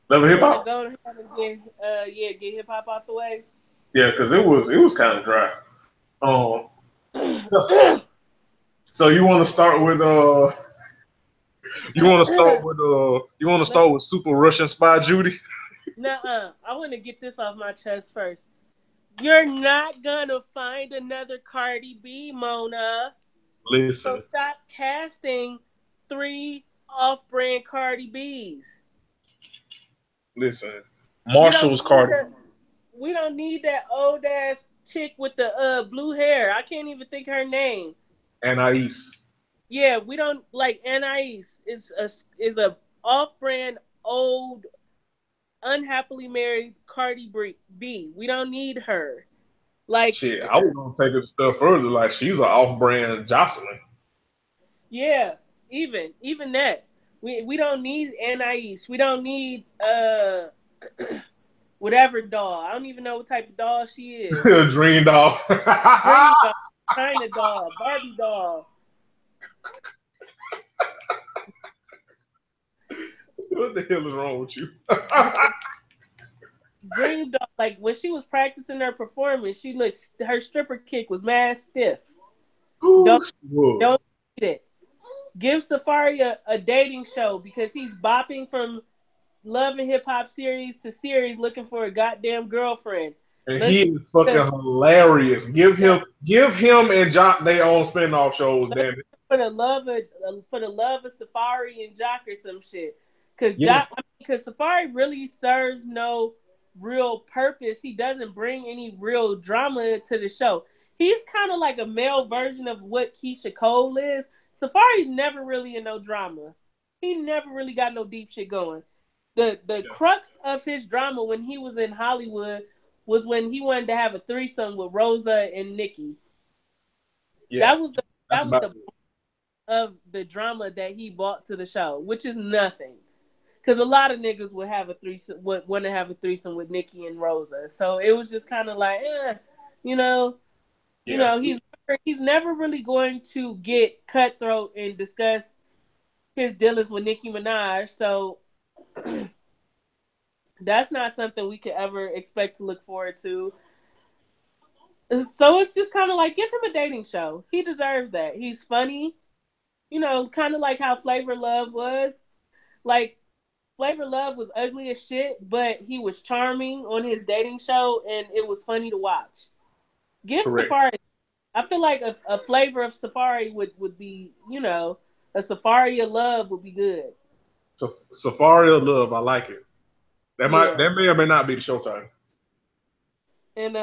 Love Hip Hop. Go ahead and get hip hop out the way. Yeah, because it was kind of dry. So you want to start with Super Russian Spy Judy? Nuh-uh. I want to get this off my chest first. You're not gonna find another Cardi B, Mona. Listen. So stop casting 3 off-brand Cardi Bs. Listen, Marshall's Cardi. We don't need that old ass chick with the blue hair. I can't even think her name. Anais. Yeah, we don't like Anais. Is a off-brand old, unhappily married Cardi B. We don't need her. Like shit, I was gonna take it a step further. Like she's an off-brand Jocelyn. Yeah, even that. We don't need Anais. We don't need whatever doll. I don't even know what type of doll she is. Dream doll. Dream doll, China doll, Barbie doll. What the hell is wrong with you? Dream doll. Like when she was practicing her performance, her stripper kick was mad stiff. Don't need it. Give Safari a dating show because he's bopping from Love and Hip Hop series to series looking for a goddamn girlfriend. And he is fucking hilarious. Give him and Jock their own spinoff shows, damn it. For the love of Safari and Jock or some shit. Because Safari really serves no real purpose. He doesn't bring any real drama to the show. He's kind of like a male version of what Keisha Cole is. Safari's never really in no drama. He never really got no deep shit going. The crux of his drama when he was in Hollywood was when he wanted to have a threesome with Rosa and Nikki. Yeah, that was the of the drama that he brought to the show, which is nothing. Because a lot of niggas would have a threesome, would want to have a threesome with Nikki and Rosa. So it was just kind of like, he's never really going to get cutthroat and discuss his dealings with Nicki Minaj. So that's not something we could ever expect to look forward to. So it's just kind of like, give him a dating show. He deserves that. He's funny. Kind of like how Flavor Love was. Like, Flavor Love was ugly as shit, but he was charming on his dating show, and it was funny to watch. Give Correct. Safari. I feel like a flavor of Safari would be, you know, a Safari of Love would be good. So Safari of Love, I like it. That Yeah. may or may not be the showtime. And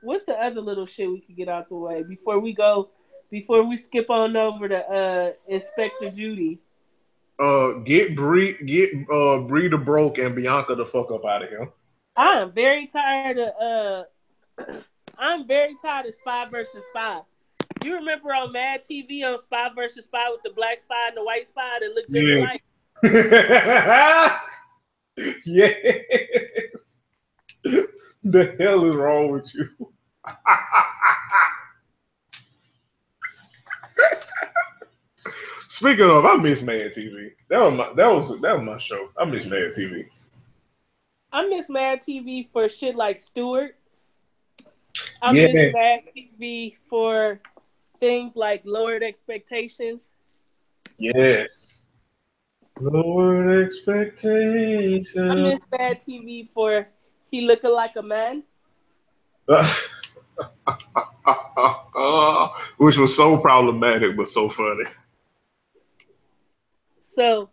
what's the other little shit we could get out the way before we skip on over to Inspector Judy? Get Bree the Broke and Bianca the fuck up out of here. I'm very tired of Spy versus Spy. You remember on Mad TV on Spy versus Spy with the black spy and the white spy that looked just alike? Yes. The hell is wrong with you? Speaking of, I miss Mad TV. That was my show. I miss Mad TV. I miss Mad TV for shit like Stewart. I miss Mad TV for things like Lowered Expectations. Yes. Lowered Expectations. I miss Mad TV for He Looking Like a Man. Which was so problematic but so funny. So,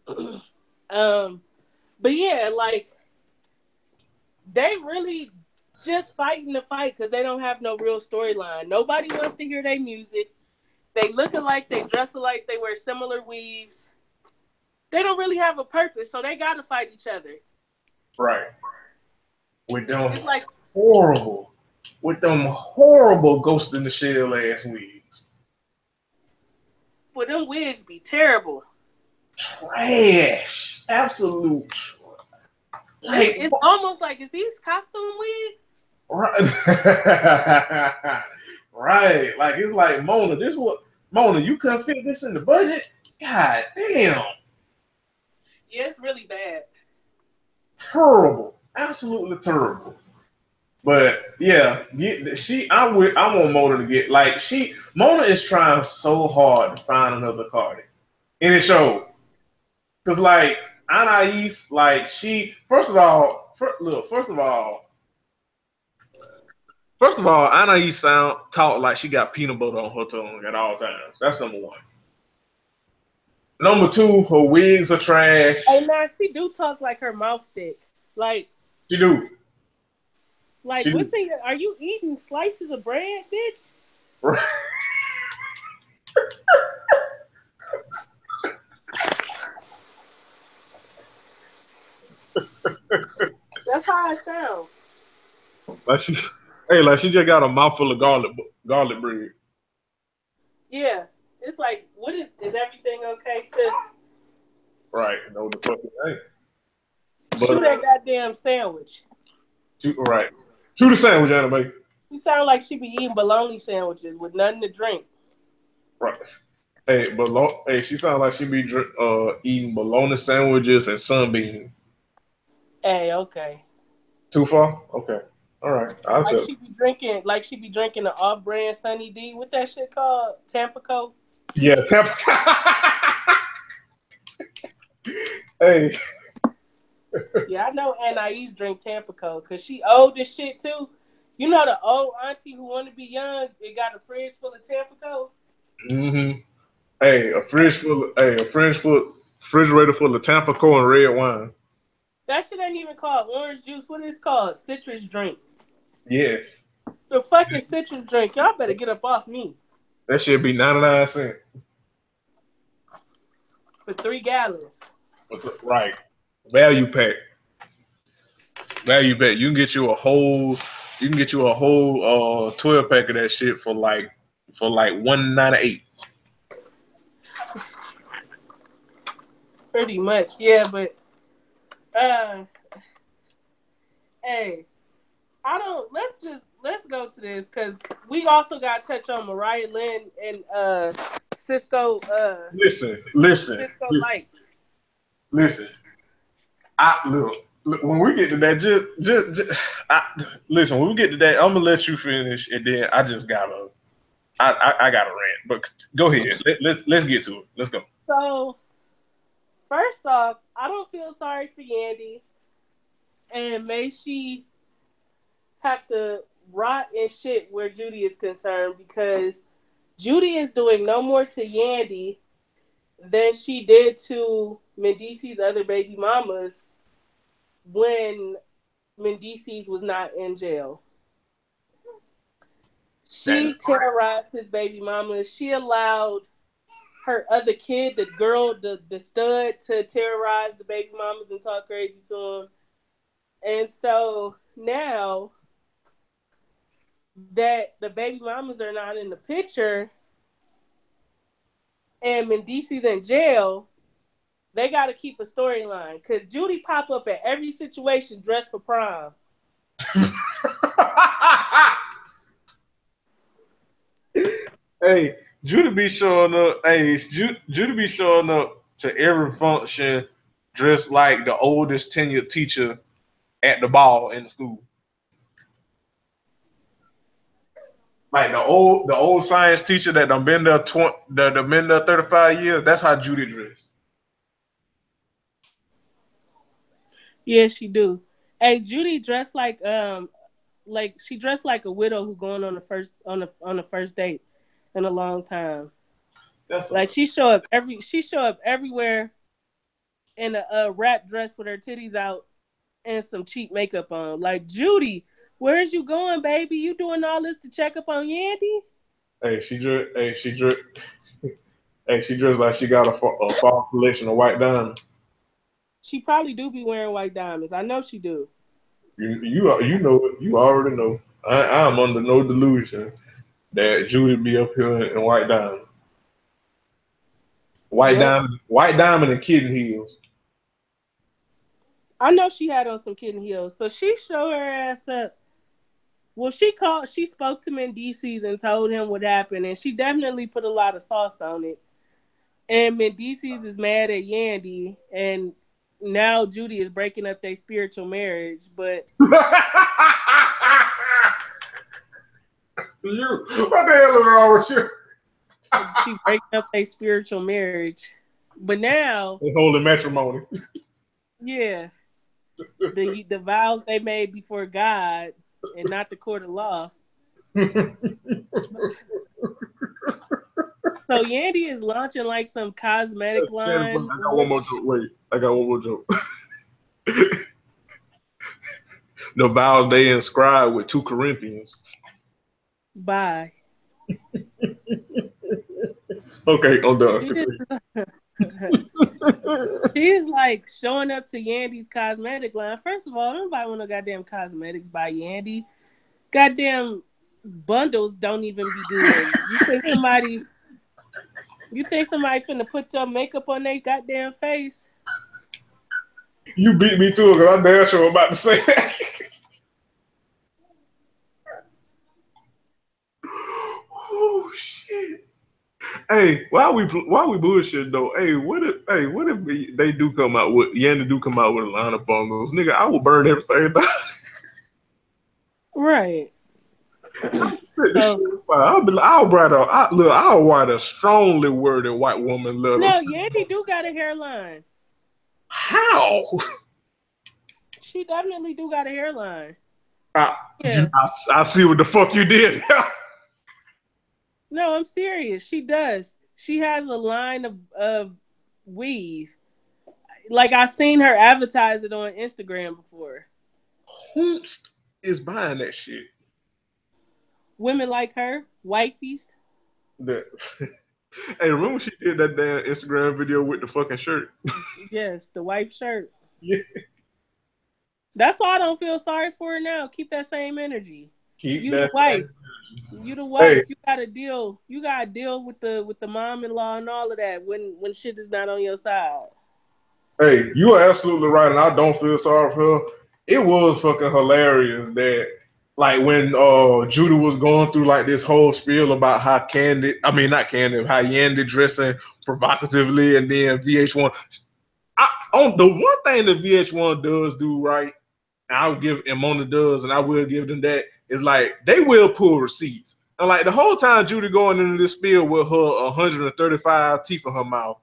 but yeah, like they really just fighting the fight because they don't have no real storyline. Nobody wants to hear their music. They look alike, they dress alike, they wear similar weaves. They don't really have a purpose, so they gotta fight each other. Right. With them it's like horrible Ghost in the Shell ass wigs. Well, them wigs be terrible. Trash. Absolute trash. Like, it's almost like, is these costume wigs? Right. Right. Like, it's like, Mona, you couldn't fit this in the budget? God damn. Yeah, it's really bad. Terrible. Absolutely terrible. But yeah, I want Mona to get, like, Mona is trying so hard to find another Cardi. And it showed. Cause like Anais, like first of all, Anais talk like she got peanut butter on her tongue at all times. That's number one. Number two, her wigs are trash. Hey, nah, she do talk like her mouth thick. Like she do. Like, are you eating slices of bread, bitch? Right. That's how I sound. Like she just got a mouthful of garlic bread. Yeah, it's like, is everything okay, sis? Right, no, the fuck it ain't. Chew that goddamn sandwich. Right, chew the sandwich, anime. She sound like she be eating bologna sandwiches with nothing to drink. Right. Hey, she sound like she be eating bologna sandwiches and sunbeam. Hey, okay. Too far? Okay. All right. She be drinking the off-brand Sunny D. What that shit called? Tampico? Yeah, Tampico. Hey. Yeah, I know Anais drink Tampico because she old as shit too. You know the old auntie who want to be young? They got a fridge full of Tampico. Mm-hmm. Hey, a refrigerator full of Tampico and red wine. That shit ain't even called orange juice. What is it called? Citrus drink. Yes. The fucking citrus drink. Y'all better get up off me. That should be 99 cents. For 3 gallons. Right. Value pack. You can get you a whole 12 pack of that shit for like $198. Pretty much, yeah, but hey, let's go to this because we also got to touch on Mariah Lynn and Cisco. Listen. Cisco Lights. Listen, look. When we get to that, listen. When we get to that, I'm gonna let you finish, and then I just gotta rant. But go ahead. Let's get to it. Let's go. So, First off, I don't feel sorry for Yandy, and may she have to rot and shit where Judy is concerned, because Judy is doing no more to Yandy than she did to Mendeecees' other baby mamas when Mendeecees was not in jail. She terrorized his baby mama. She allowed her other kid, the girl, the stud, to terrorize the baby mamas and talk crazy to them. And so now that the baby mamas are not in the picture and Mendeecees in jail, they got to keep a storyline, because Judy pop up at every situation dressed for prom. Hey, Judy be showing up. Hey, Judy be showing up to every function dressed like the oldest tenured teacher at the ball in the school. Like the old science teacher that done been there that been there 35 years. That's how Judy dressed. Yeah, she do. Hey, Judy dressed like she dressed like a widow who going on the first date in a long time. That's like she show up everywhere in a wrap dress with her titties out and some cheap makeup on. Like, Judy, where's you going, baby? You doing all this to check up on Yandy? Hey, she dressed. Hey, she dressed. Hey, she dressed like she got a fall collection of white diamonds. She probably do be wearing white diamonds. I know she do. You know it. You already know. I'm under no delusion that Judy be up here in white diamond. White diamond and kitten heels. I know she had on some kitten heels. So she showed her ass up. Well, she spoke to Mendeecees and told him what happened, and she definitely put a lot of sauce on it. And Mendeecees is mad at Yandy, and now Judy is breaking up their spiritual marriage. But what the hell is wrong with you? She breaking up their spiritual marriage. But now they holding matrimony. Yeah. The vows they made before God and not the court of law. So Yandy is launching like some cosmetic line. I got one more joke. Wait, I got one more joke. The vows they inscribed with 2 Corinthians. Bye. Okay, I'm done. She is like showing up to Yandy's cosmetic line. First of all, nobody want no goddamn cosmetics by Yandy. Goddamn bundles don't even be good. You think somebody finna put your makeup on their goddamn face? You beat me to it because I'm damn sure about to say that. Oh shit! Hey, why we bullshit though? Hey, what if they do come out with Yandy do come out with a line of bundles? Nigga, I will burn everything down. Right. So I'll write a strongly worded white woman letter. No, Yandy do got a hairline. How? She definitely do got a hairline. I see what the fuck you did. No, I'm serious. She does. She has a line of weave. Like, I've seen her advertise it on Instagram before. Who is buying that shit? Women like her, wifeys. Hey, remember she did that damn Instagram video with the fucking shirt? Yes, the wife shirt. Yeah. That's why I don't feel sorry for her now. Keep that same energy. You the wife. You the wife. Hey. You gotta deal. You gotta deal with the mom-in-law and all of that when shit is not on your side. Hey, you are absolutely right, and I don't feel sorry for her. It was fucking hilarious that, like, when Judy was going through like this whole spiel about how how Yandy dressing provocatively, and then VH1. The one thing that VH1 does do right, and I'll give Mona does, and I will give them that, is like they will pull receipts. And like the whole time Judy going into this spiel with her 135 teeth in her mouth,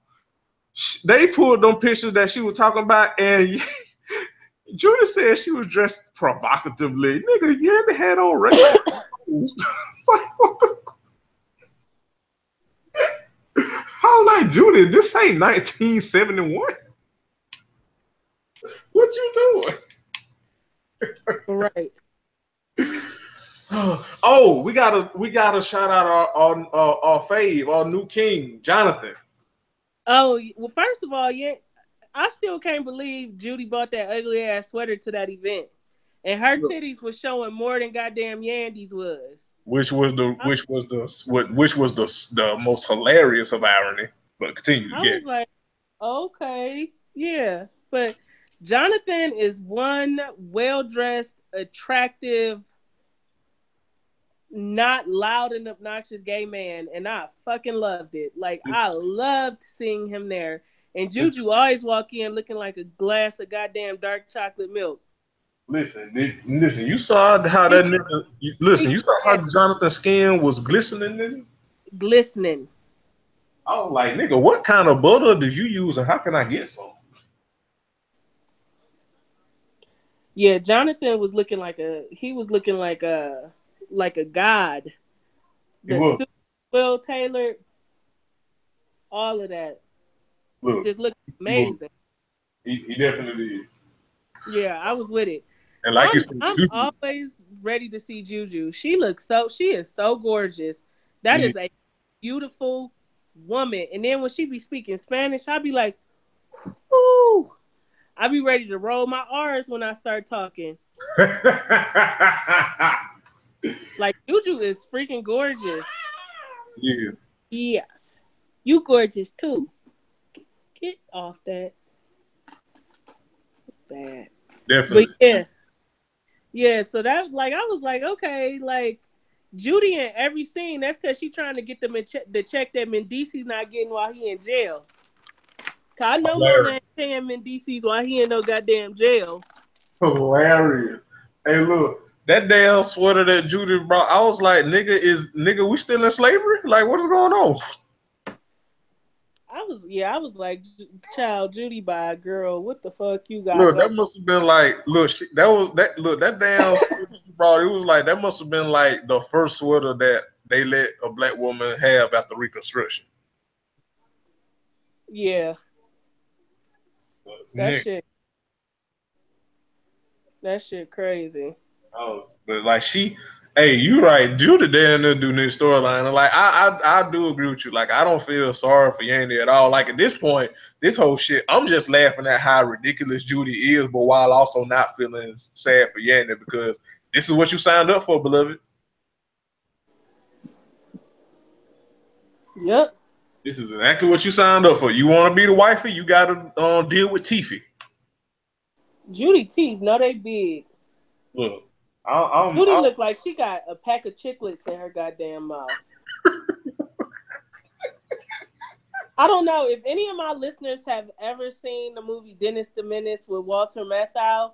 They pulled them pictures that she was talking about, and Judy said she was dressed provocatively. Nigga, Yandy had on regular clothes. Like, what the? How like Judy? This ain't 1971. What you doing? Right. Oh, we gotta shout out our fave, our new king, Jonathan. Oh, well, first of all, yeah, I still can't believe Judy bought that ugly ass sweater to that event, and her titties was showing more than goddamn Yandy's was. Which was the most hilarious of irony. But continue, I yeah. was like, okay, yeah, but Jonathan is one well dressed, attractive, not loud and obnoxious gay man, and I fucking loved it. Like I loved seeing him there. And Juju always walk in looking like a glass of goddamn dark chocolate milk. Listen. You saw how that nigga. You saw how Jonathan's skin was glistening, nigga. Glistening. I was like, nigga, what kind of butter do you use, and how can I get some? Yeah, Jonathan was looking like a god. The suit well tailored, all of that. Just looked amazing. He definitely did. Yeah, I was with it. And like I'm always ready to see Juju. She is so gorgeous. That is a beautiful woman. And then when she be speaking Spanish, I'll be like, ooh. I be ready to roll my R's when I start talking. Like Juju is freaking gorgeous. Yeah. Yes. You gorgeous too. Get off that. Bad. Definitely. But yeah. Yeah, so that like I was like, okay, like Judy in every scene, that's because she trying to get them the check that Mendici's not getting while he in jail. Cause I know Mama ain't paying Mendici's while he in no goddamn jail. Hilarious. Hey, look, that damn sweater that Judy brought, I was like, nigga, we still in slavery? Like, what is going on? I was like, child, Judy by a girl, what the fuck you got? Look, that must have been like, that damn sweater she brought, it was like, that must have been like the first sweater that they let a black woman have after Reconstruction. Yeah. That shit crazy. Oh, but like hey, you right, Judy down there doing this storyline, and like I do agree with you. Like I don't feel sorry for Yandy at all. Like at this point, this whole shit, I'm just laughing at how ridiculous Judy is, but while also not feeling sad for Yandy because this is what you signed up for, beloved. Yep. This is exactly what you signed up for. You want to be the wifey, you got to deal with Tiffy. Judy teeth, no, they big. Look, Judy look like she got a pack of chiclets in her goddamn mouth. I don't know if any of my listeners have ever seen the movie Dennis the Menace with Walter Matthau,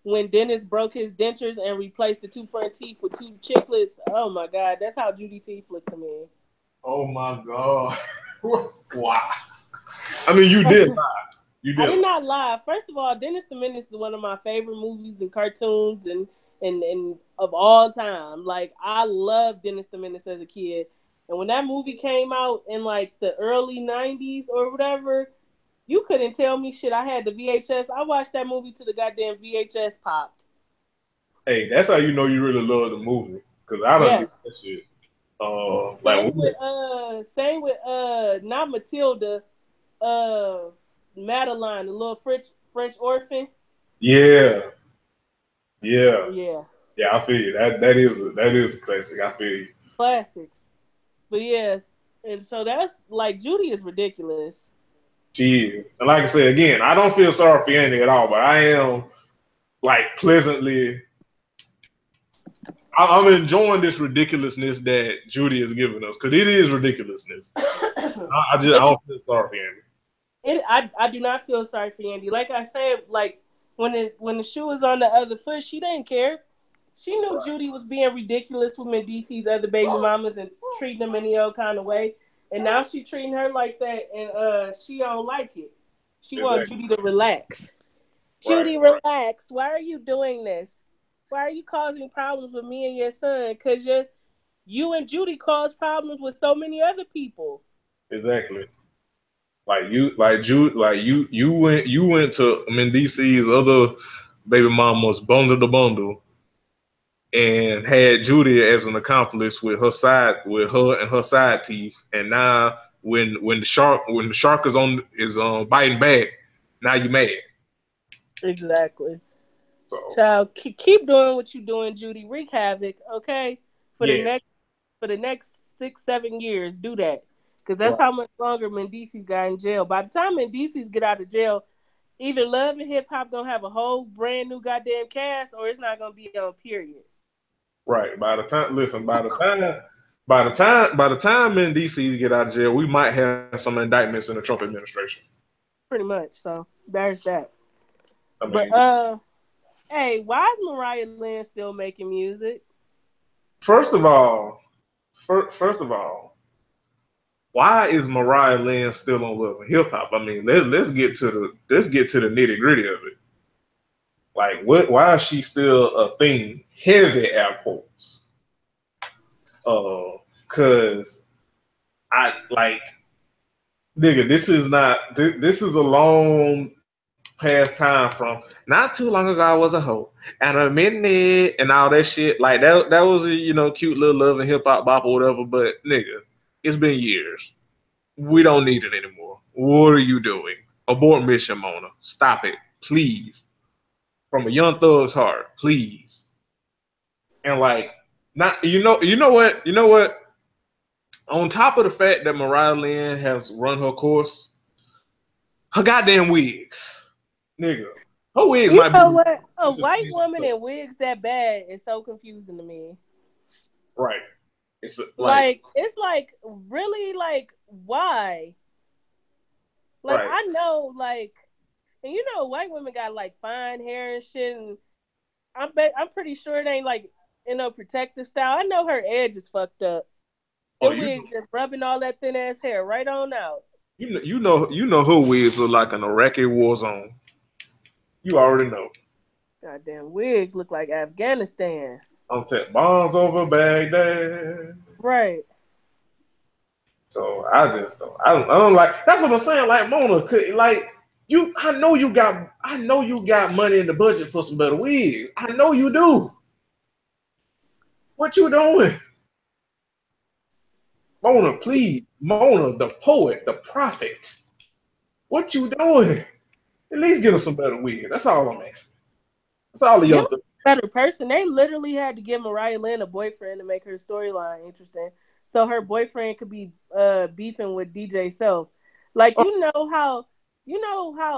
when Dennis broke his dentures and replaced the two front teeth with two chiclets. Oh my God, that's how Judy teeth look to me. Oh my God. Wow. I mean, you did lie. I did not lie. First of all, Dennis the Menace is one of my favorite movies and cartoons and of all time. Like I loved Dennis the Menace as a kid. And when that movie came out in like the early 90s or whatever, you couldn't tell me shit. I had the VHS. I watched that movie till the goddamn VHS popped. Hey, that's how you know you really love the movie. Because I don't get that shit. Same with not Matilda, Madeline, the little French orphan. Yeah. Yeah, I feel you. That is a classic. I feel you. Classics. But yes, and so that's like Judy is ridiculous. She is. And like I said, again, I don't feel sorry for Yandy at all, but I am like pleasantly I'm enjoying this ridiculousness that Judy is giving us because it is ridiculousness. I don't feel sorry for Yandy. I do not feel sorry for Yandy. Like I said, like when the shoe was on the other foot, she didn't care. She knew Judy was being ridiculous with Mendici's other baby mamas and treating them any old kind of way. And now she treating her like that, and she don't like it. She wants Exactly. Judy to relax. Right. Judy, relax. Why are you doing this? Why are you causing problems with me and your son? Because you and Judy caused problems with so many other people. Exactly. You went to Mendice's other baby mama's bundle to bundle and had Judy as an accomplice with her and her side teeth. And now when the shark is biting back, now you mad. Exactly. So Child, keep doing what you're doing, Judy. Wreak havoc, okay? For the yeah, next for the next 6-7 years, do that. Because that's right, how much longer Mendices got in jail. By the time Mendices get out of jail, either Love and Hip Hop gonna have a whole brand new goddamn cast, or it's not gonna be on. Period. right. By the time Mendices get out of jail, we might have some indictments in the Trump administration. Pretty much. So there's that. I But mean, hey, why is Mariah Lynn still making music? first of all, first of all, why is Mariah Lynn still on Love and Hip Hop? I mean, let's get to the nitty gritty of it. Like, what? Why is she still a thing? Heavy air quotes. Cause I like, nigga. This is not. This is a long past time from not too long ago. I was a hoe and a minute and all that shit. Like that. That was a cute little love and hip hop bop or whatever. But nigga, it's been years. We don't need it anymore. What are you doing? Abort mission, Mona. Stop it, please. From a young thug's heart, please. And like, not you know what. On top of the fact that Mariah Lynn has run her course, her goddamn wigs, nigga, her wigs You might know be what? A just as white crazy woman as in wigs that bad is so confusing to me. right. Like Like, it's like, really, like, why? Like, right. I know, like, and you know, white women got like fine hair and shit, and I'm pretty sure it ain't like protective style. I know her edge is fucked up. Oh, Them wigs just rubbing all that thin ass hair right on out. you know her wigs look like an Iraqi war zone. You already know. Goddamn wigs look like Afghanistan. I'm taking bombs over Baghdad. Right. So I don't like. That's what I'm saying. Like Mona, like you, I know you got money in the budget for some better wigs. I know you do. What you doing, Mona? Please, Mona, the poet, the prophet. What you doing? At least get us some better wigs. That's all I'm asking. That's all the Give me youngsters. a better person. They literally had to give Mariah Lynn a boyfriend to make her storyline interesting. So her boyfriend could be beefing with DJ Self. Like, you know how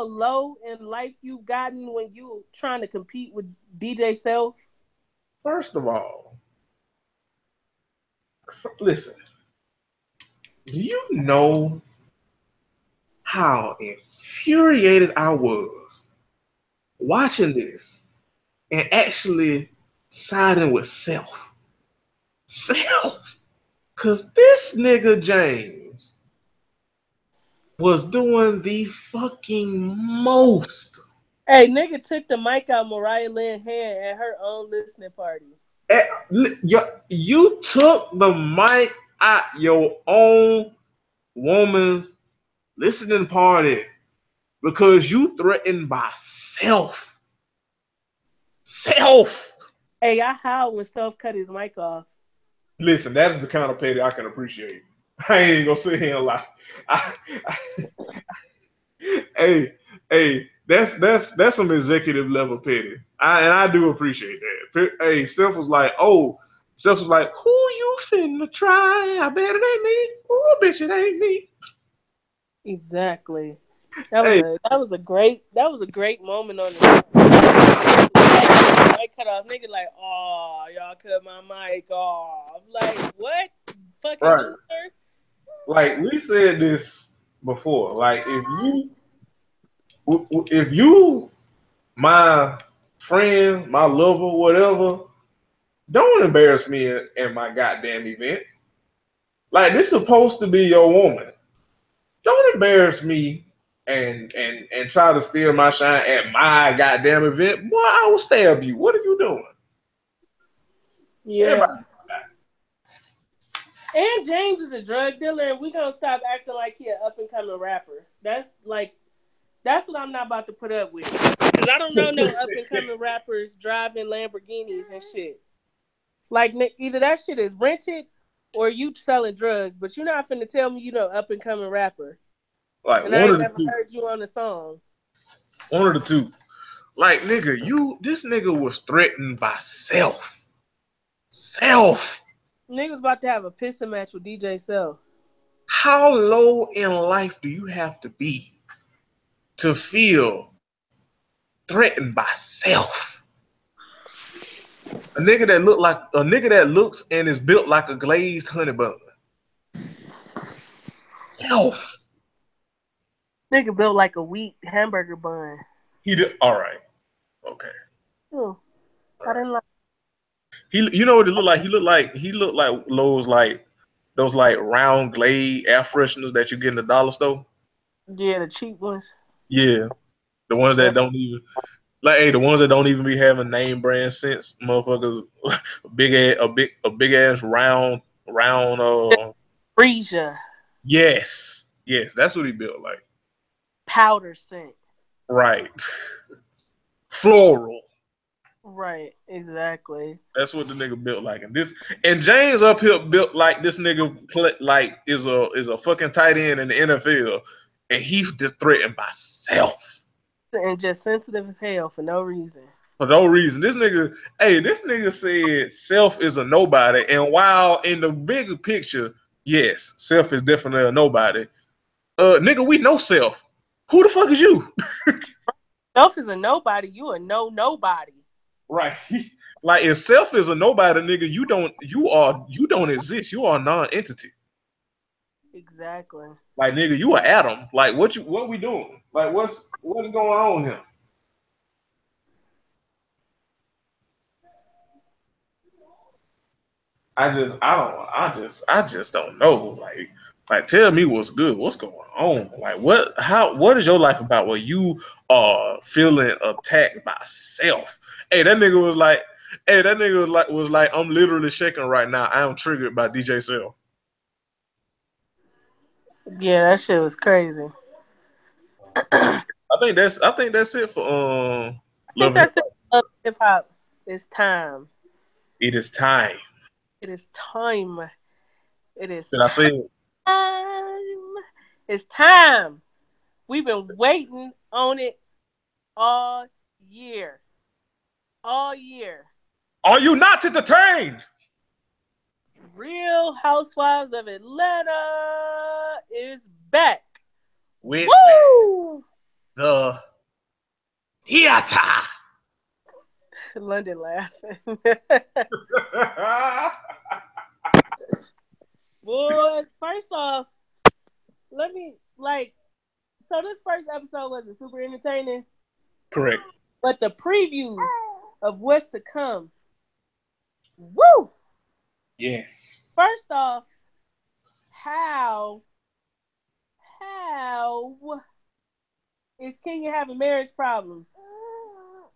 low in life you've gotten when you trying to compete with DJ Self? First of all, listen. Do you know how infuriated I was watching this and actually siding with self? Self. Cause this nigga James was doing the fucking most. Hey, nigga took the mic out Mariah Lynn hand at her own listening party. You took the mic at your own woman's listening party because you threatened by self. Self. Hey, I howled when Self cut his mic off. Listen, that is the kind of petty I can appreciate. I ain't gonna sit here and lie. I, hey, hey, that's some executive level petty. And I do appreciate that. Hey, Self was like, who you finna try? I bet it ain't me. Oh, bitch, it ain't me. Exactly. That was Hey, a great moment on the mic cut off. Nigga like, oh, y'all cut my mic off. Like, what? Fucking right. loser. Like we said this before. Like if you my friend, my lover, whatever, don't embarrass me in my goddamn event. Like this supposed to be your woman. Don't embarrass me and try to steal my shine at my goddamn event. Boy, I will stab you. What are you doing? Yeah. Everybody. And James is a drug dealer, and we gonna stop acting like he an up and coming rapper. That's what I'm not about to put up with. Cause I don't know no up and coming rappers driving Lamborghinis and shit. Like either that shit is rented or you selling drugs, but you're not finna tell me you know up and coming rapper. Like And I ain't never heard you on the song. One of the two. Like nigga, this nigga was threatened by Self. Niggas about to have a pissing match with DJ Self. How low in life do you have to be to feel threatened by Self? A nigga that looks and is built like a glazed honey bun. Self. Nigga built like a wheat hamburger bun. He did all right. Okay. Oh, I didn't like. You know what it looked like? He looked like those round glade air fresheners that you get in the dollar store. Yeah, the cheap ones. Yeah, the ones that don't even the ones that don't even be having name brand sense, motherfuckers. a big ass round. Freesia. Yes, that's what he built like. Powder scent. Right. Floral. Right, exactly. That's what the nigga built like, and James up here built like this nigga is a fucking tight end in the NFL, and he's just threatened by Self. And just sensitive as hell for no reason. For no reason, this nigga said Self is a nobody, and while in the bigger picture, yes, Self is definitely a nobody. Nigga, we know Self. Who the fuck is you? Self is a nobody. You a nobody. Right. Like if Self is a nobody, nigga, you don't exist. You are a non-entity. Exactly. Like nigga, you an atom. Like what we doing? Like what's going on here? I just don't know. Like tell me what's good. What's going on? Like what is your life about where you are feeling attacked by Self? That nigga was like, I'm literally shaking right now. I am triggered by DJ Self. Yeah, that shit was crazy. I think that's it for Love Hip Hop. It's time. It is time. It is time. It is Did I say it? Time. It's time. We've been waiting on it all year. All year. Are you not entertained? Real Housewives of Atlanta is back. With Woo! The theater. London laughing. Boy, first off, so this first episode wasn't super entertaining. Correct. But the previews of what's to come. Woo! Yes. First off, how is Kenya having marriage problems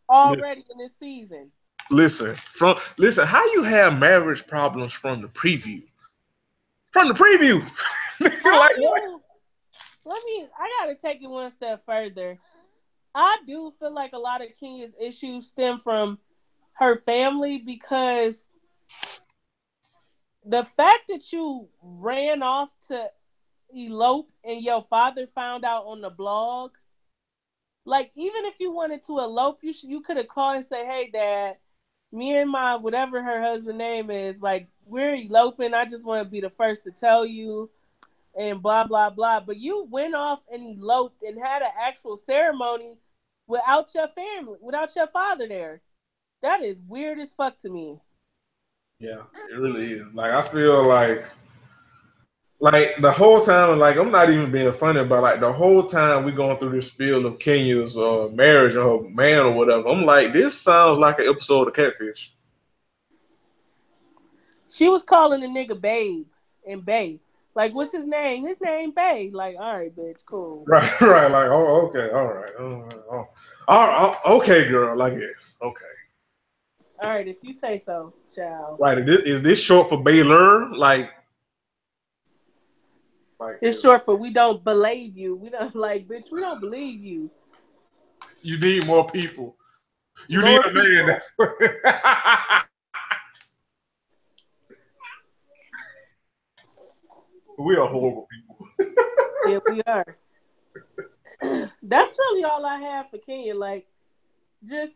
already in this season? Listen, how you have marriage problems from the preview? From the preview. Like what? I gotta take it one step further. I do feel like a lot of Kenya's issues stem from her family, because the fact that you ran off to elope and your father found out on the blogs, like, even if you wanted to elope, you could have called and say, hey, Dad, me and my whatever her husband name is, like, we're eloping. I just want to be the first to tell you, and blah, blah, blah. But you went off and eloped and had an actual ceremony without your family, without your father there. That is weird as fuck to me. Yeah, it really is. Like, I feel like the whole time, like, I'm not even being funny, but like the whole time we going through this spiel of Kenya's marriage and her man or whatever, I'm like, this sounds like an episode of Catfish. She was calling the nigga babe and babe. Like, what's his name? His name Bay. Like, all right, bitch, cool. Right, right. Like, oh, okay, all right. Okay, girl. I guess. Okay. All right, if you say so, child. Right. Is this short for Baylor? Like It's short for we don't believe you. We don't like, bitch. We don't believe you. you need more people. You need More a man. That's what. We are horrible people. Yeah, we are. That's really all I have for Kenya. Like, just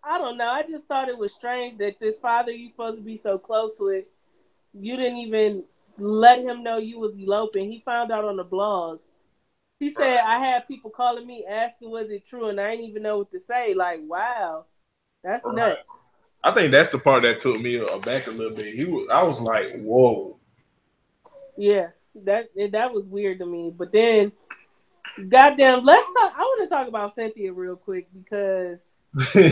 I don't know. I just thought it was strange that this father you supposed to be so close with, you didn't even let him know you was eloping. He found out on the blogs. He said I had people calling me asking was it true, and I didn't even know what to say. Like, wow, that's Right. nuts. I think that's the part that took me aback a little bit. I was like, whoa. Yeah, that was weird to me. But then, goddamn, let's talk. I want to talk about Cynthia real quick because I'm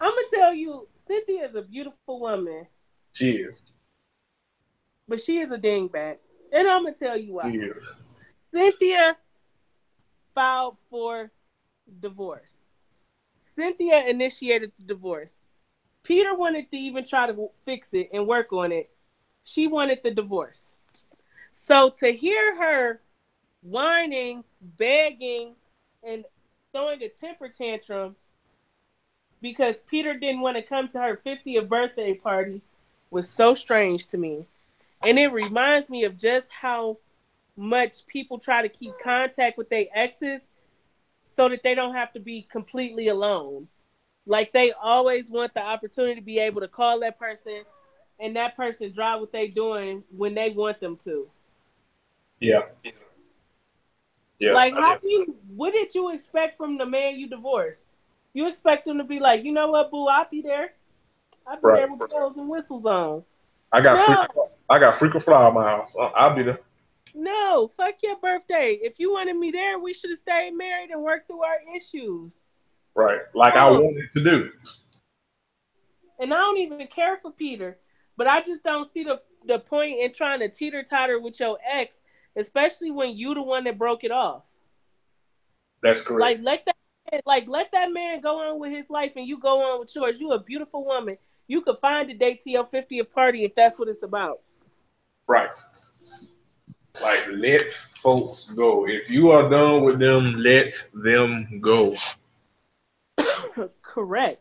gonna tell you, Cynthia is a beautiful woman, Cheers. but she is a dingbat, and I'm gonna tell you why. Cheers. Cynthia filed for divorce. Cynthia initiated the divorce. Peter wanted to even try to fix it and work on it. She wanted the divorce. So to hear her whining, begging, and throwing a temper tantrum because Peter didn't want to come to her 50th birthday party was so strange to me. And it reminds me of just how much people try to keep contact with their exes so that they don't have to be completely alone. Like they always want the opportunity to be able to call that person and that person drive what they doing when they want them to. Yeah. Yeah. Like how do you what did you expect from the man you divorced? You expect him to be like, you know what, boo, I'll be there. I'll be there with bells and whistles on. No, I got frequent flyer miles. I'll be there. no, fuck your birthday. If you wanted me there, we should have stayed married and worked through our issues. Right. Like I No. wanted to do. And I don't even care for Peter, but I just don't see the point in trying to teeter totter with your ex, especially when you the one that broke it off. That's correct. Let that man go on with his life and you go on with yours. You a beautiful woman. You could find a date to your 50th party if that's what it's about. Right. Like let folks go. If you are done with them, let them go. Correct.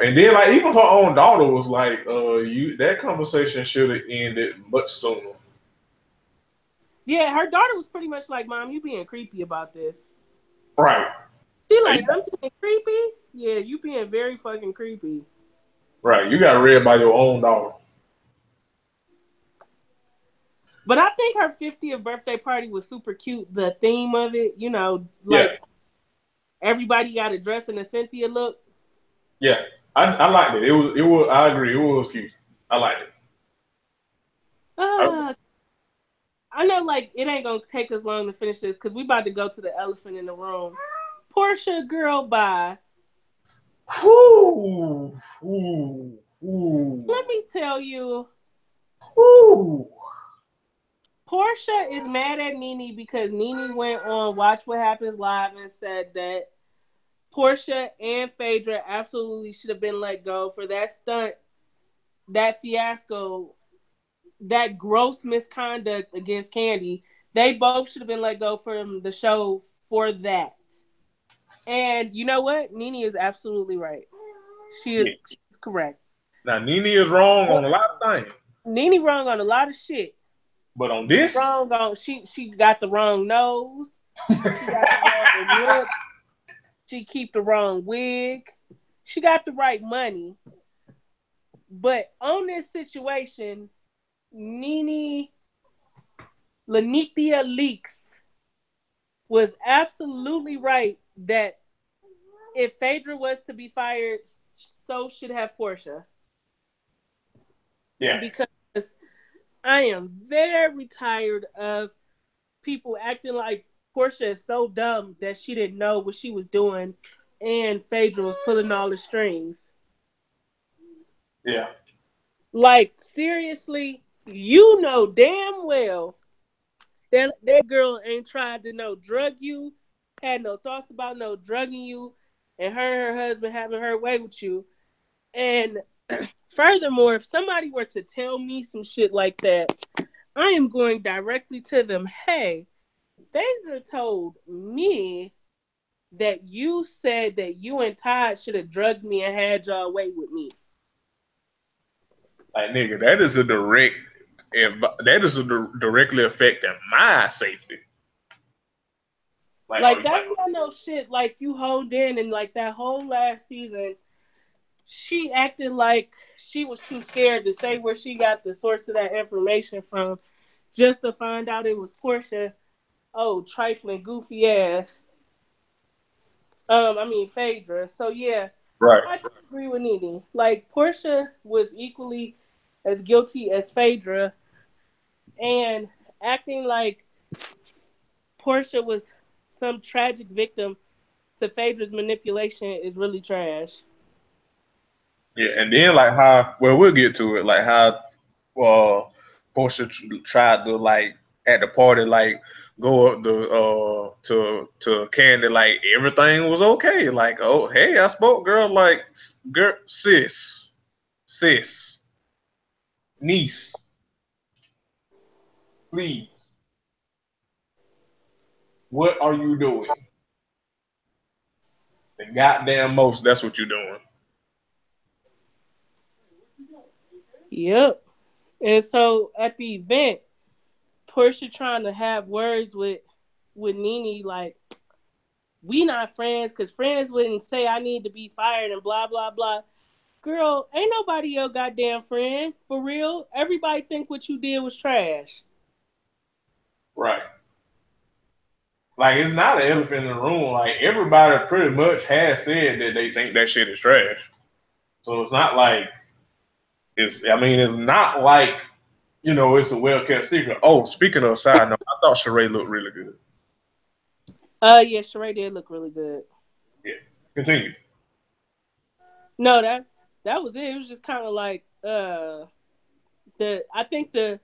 And then like even her own daughter was like, you that conversation should have ended much sooner. Yeah, her daughter was pretty much like, Mom, you being creepy about this. Right. She like, I'm being creepy? Yeah, you being very fucking creepy. Right. You got read by your own daughter. But I think her 50th birthday party was super cute. The theme of it, Yeah. Everybody got a dress in a Cynthia look. Yeah. I liked it. It was I agree, it was cute. I liked it. I know like it ain't gonna take us long to finish this because we about to go to the elephant in the room. Portia girl bye. Whoo, whoo, whoo, Let me tell you, whoo. Portia is mad at Nene because Nene went on Watch What Happens Live and said that Portia and Phaedra absolutely should have been let go for that stunt, that fiasco, that gross misconduct against Candy. They both should have been let go from the show for that. And you know what? Nene is absolutely right. She's correct. Now Nene is wrong on a lot of things. Nene wrong on a lot of shit. But on this, Wrong on she got the wrong nose. She got the wrong look. She keep the wrong wig. She got the right money. But on this situation, Nene Lanithia Leaks was absolutely right that if Phaedra was to be fired, so should have Portia. yeah, Because I am very tired of people acting like Portia is so dumb that she didn't know what she was doing and Phaedra was pulling all the strings. yeah. Like, seriously, you know damn well that girl ain't tried to drug you, had no thoughts about no drugging you, and her husband having her way with you. And furthermore, if somebody were to tell me some shit like that, I am going directly to them. Hey, Phaedra told me that you said that you and Todd should have drugged me and had y'all wait with me. Like, nigga, that is directly affecting my safety. Like that's not no shit. Like, you honed in, and like that whole last season, she acted like she was too scared to say where she got the source of that information from, just to find out it was Portia. Oh, trifling, goofy ass. Phaedra. So yeah, right. I do agree with Nene. Like, Portia was equally as guilty as Phaedra, and acting like Portia was some tragic victim to Phaedra's manipulation is really trash. Yeah, and then like how we'll get to it, like how Portia tried to, like, at the party, like, go up to Candy, like everything was okay, like, oh hey, I spoke, girl, like, girl, sis, niece, please, what are you doing? The goddamn most, that's what you're doing. Yep. And so at the event, Portia trying to have words with Nene, like, we not friends because friends wouldn't say I need to be fired and blah blah blah. Girl, ain't nobody your goddamn friend for real. Everybody think what you did was trash. Right. Like, it's not an elephant in the room. Like, everybody pretty much has said that they think that shit is trash. So it's not like it's not like, it's a well kept secret. Oh, speaking of side note, I thought Sheree looked really good. Yeah, Sheree did look really good. Yeah. Continue. No, that was it. It was just kind of like I think the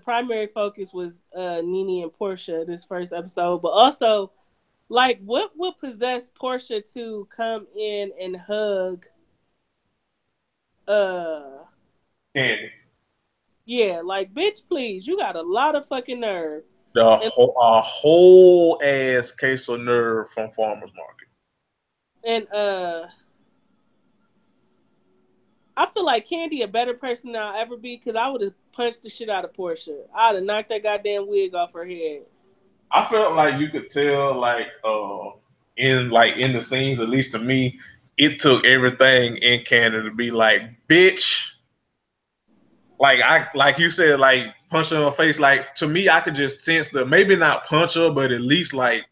primary focus was Nene and Portia this first episode, but also, like, what would possess Portia to come in and hug Candy. yeah, like, bitch, please, you got a lot of fucking nerve. A whole ass case of nerve from Farmer's Market. And I feel like Candy a better person than I'll ever be, because I would have punched the shit out of Portia. I'd have knocked that goddamn wig off her head. I felt like you could tell, like, in the scenes, at least to me, it took everything in Canada to be like, bitch. Like you said, like, punch her in her face. Like, to me, I could just sense that, maybe not punch her, but at least, like,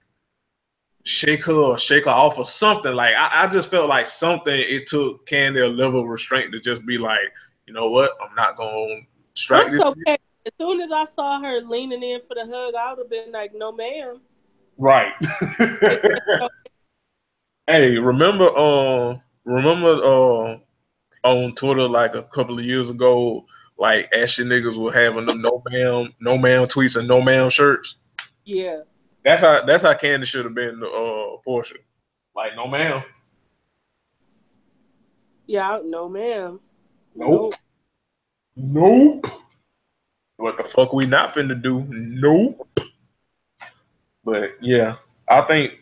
shake her off or something. Like, I just felt like something, it took Candy a level of restraint to just be like, you know what, I'm not gonna strike I'm this. so petty. As soon as I saw her leaning in for the hug, I would have been like, no, ma'am. Right. Hey, remember on Twitter, like, a couple of years ago, like, Ashy niggas were having them no ma'am tweets and no ma'am shirts. Yeah. That's how Candy should have been Portia. Like, no ma'am. Yeah, no, ma'am. Nope. What the fuck we not finna do? Nope. But yeah, I think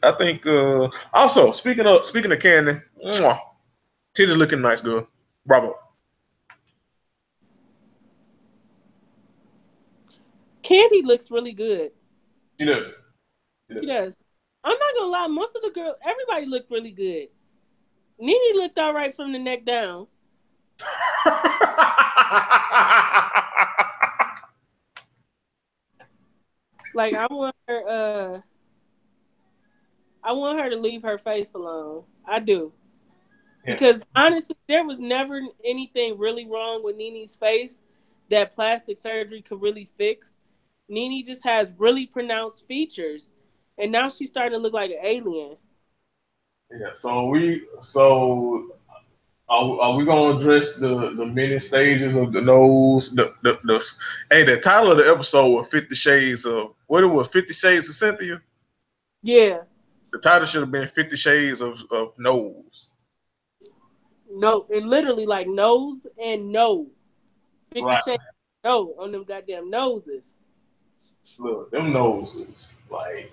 also, speaking of Candy, mwah, titties looking nice, girl. Bravo. Candy looks really good. She does. She does. I'm not gonna lie, most of the girls, everybody looked really good. Nene looked all right from the neck down. Like, I want her to leave her face alone. I do. Yeah. Because honestly, there was never anything really wrong with Nene's face that plastic surgery could really fix. Nene just has really pronounced features, and now she's starting to look like an alien. Yeah, so Are we gonna address the many stages of the nose? Hey, the title of the episode was 50 Shades of what it was, 50 Shades of Cynthia? Yeah. The title should have been 50 Shades of Nose. No, it literally like nose and no. 50 Right. Shades no on them goddamn noses. Look, them noses. Like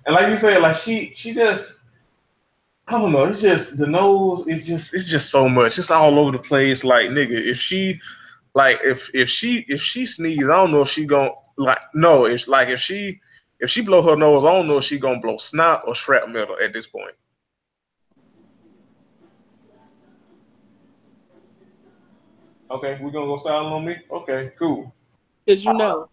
and like you said, like she just I don't know, it's just the nose, it's just so much. It's all over the place. Like nigga, if she like if she sneeze, I don't know if she gon' like no, it's like if she blow her nose, I don't know if she gonna blow snot or shrapnel at this point. Okay, we're gonna go silent on me. Okay, cool. Cause you know.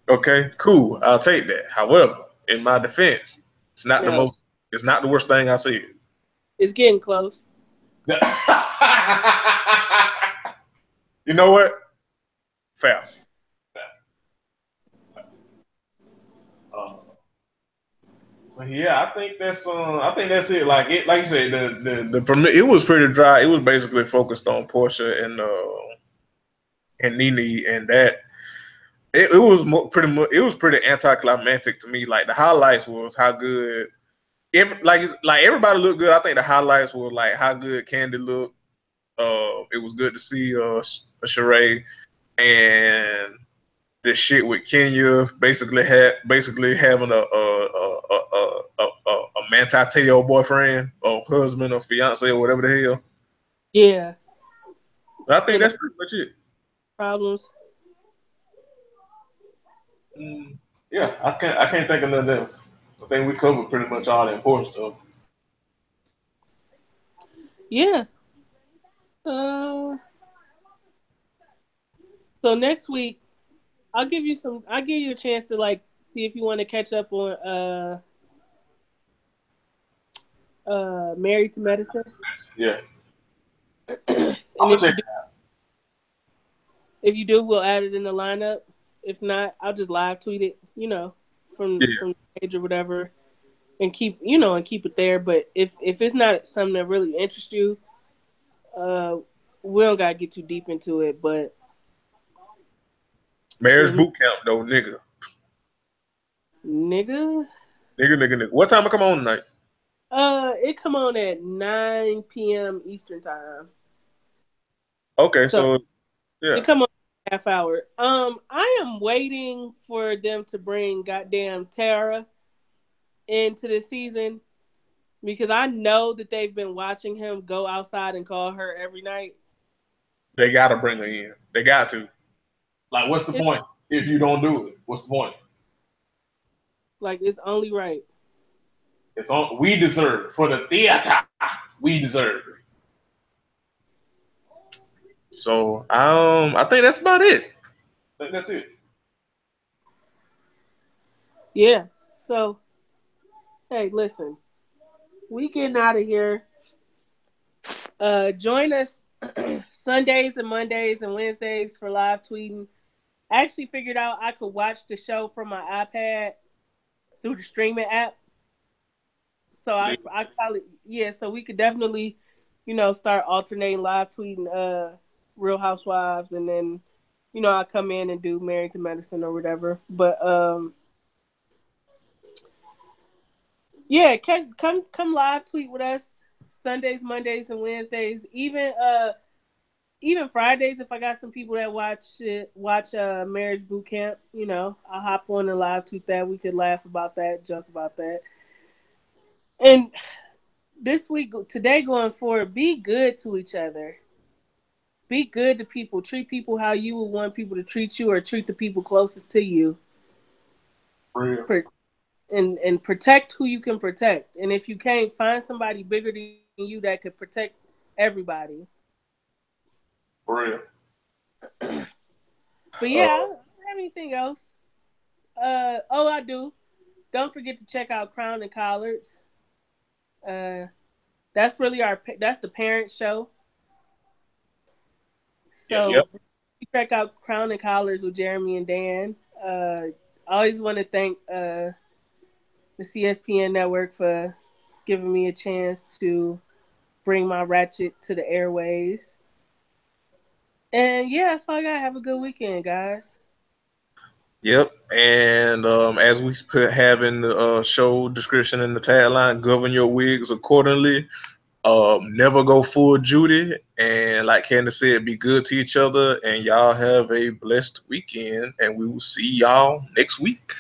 Okay, cool. I'll take that. However, in my defense, it's not the No. most. It's not the worst thing I said. It's getting close. You know what? Fair. Uh, but yeah, I think that's it. Like you said, it was pretty dry. It was basically focused on Portia and Nene, and that it was pretty much it was pretty anticlimactic to me. Like the highlights was how good. Like everybody looked good. I think the highlights were like how good Candy looked. It was good to see Sheree and the shit with Kenya basically having a Manti Te'o boyfriend or husband or fiance or whatever the hell. Yeah. But I think And that's pretty much it. problems. Yeah, I can't think of nothing else. I think we covered pretty much all the important stuff. Yeah. Uh, so next week I'll give you a chance to like see if you want to catch up on Married to Medicine. Yeah. And if you do, we'll add it in the lineup. If not, I'll just live tweet it, from the page or whatever, and keep it there. But if it's not something that really interests you, we don't gotta get too deep into it. But Marriage boot camp though, nigga. Nigga. What time it come on tonight? It come on at 9 p.m. Eastern time. Okay, so yeah. It come on half hour. I am waiting for them to bring goddamn Tara into the season because I know that they've been watching him go outside and call her every night. They gotta bring her in. They got to. Like, what's the point if you don't do it? What's the point? Like, it's only right. It's on. We deserve for the theater. We deserve. So I think that's about it. I think that's it. Yeah. So, hey, listen, we getting out of here. Join us Sundays and Mondays and Wednesdays for live tweeting. I actually figured out I could watch the show from my iPad through the streaming app. So I probably so we could definitely, start alternating live tweeting Real Housewives and then, I come in and do Married to Medicine or whatever. But come live tweet with us Sundays, Mondays, and Wednesdays. Even Fridays if I got some people that watch Marriage Boot Camp, I'll hop on and live tweet that. We could laugh about that, joke about that. And today going forward, be good to each other. Be good to people. Treat people how you would want people to treat you or treat the people closest to you. Real. And protect who you can protect. And if you can't, find somebody bigger than you that could protect everybody. For real. But yeah, I don't have anything else. I do. Don't forget to check out Crown and Collards. That's really that's the parent show. So check out Crown and Collards with Jeremy and Dan. I always want to thank the CSPN network for giving me a chance to bring my ratchet to the airways. And yeah, that's all I got. Have a good weekend, guys. Yep, and as we have in the show description and the tagline, govern your wigs accordingly. Never go full Judy, and like Candace said, be good to each other, and y'all have a blessed weekend, and we will see y'all next week.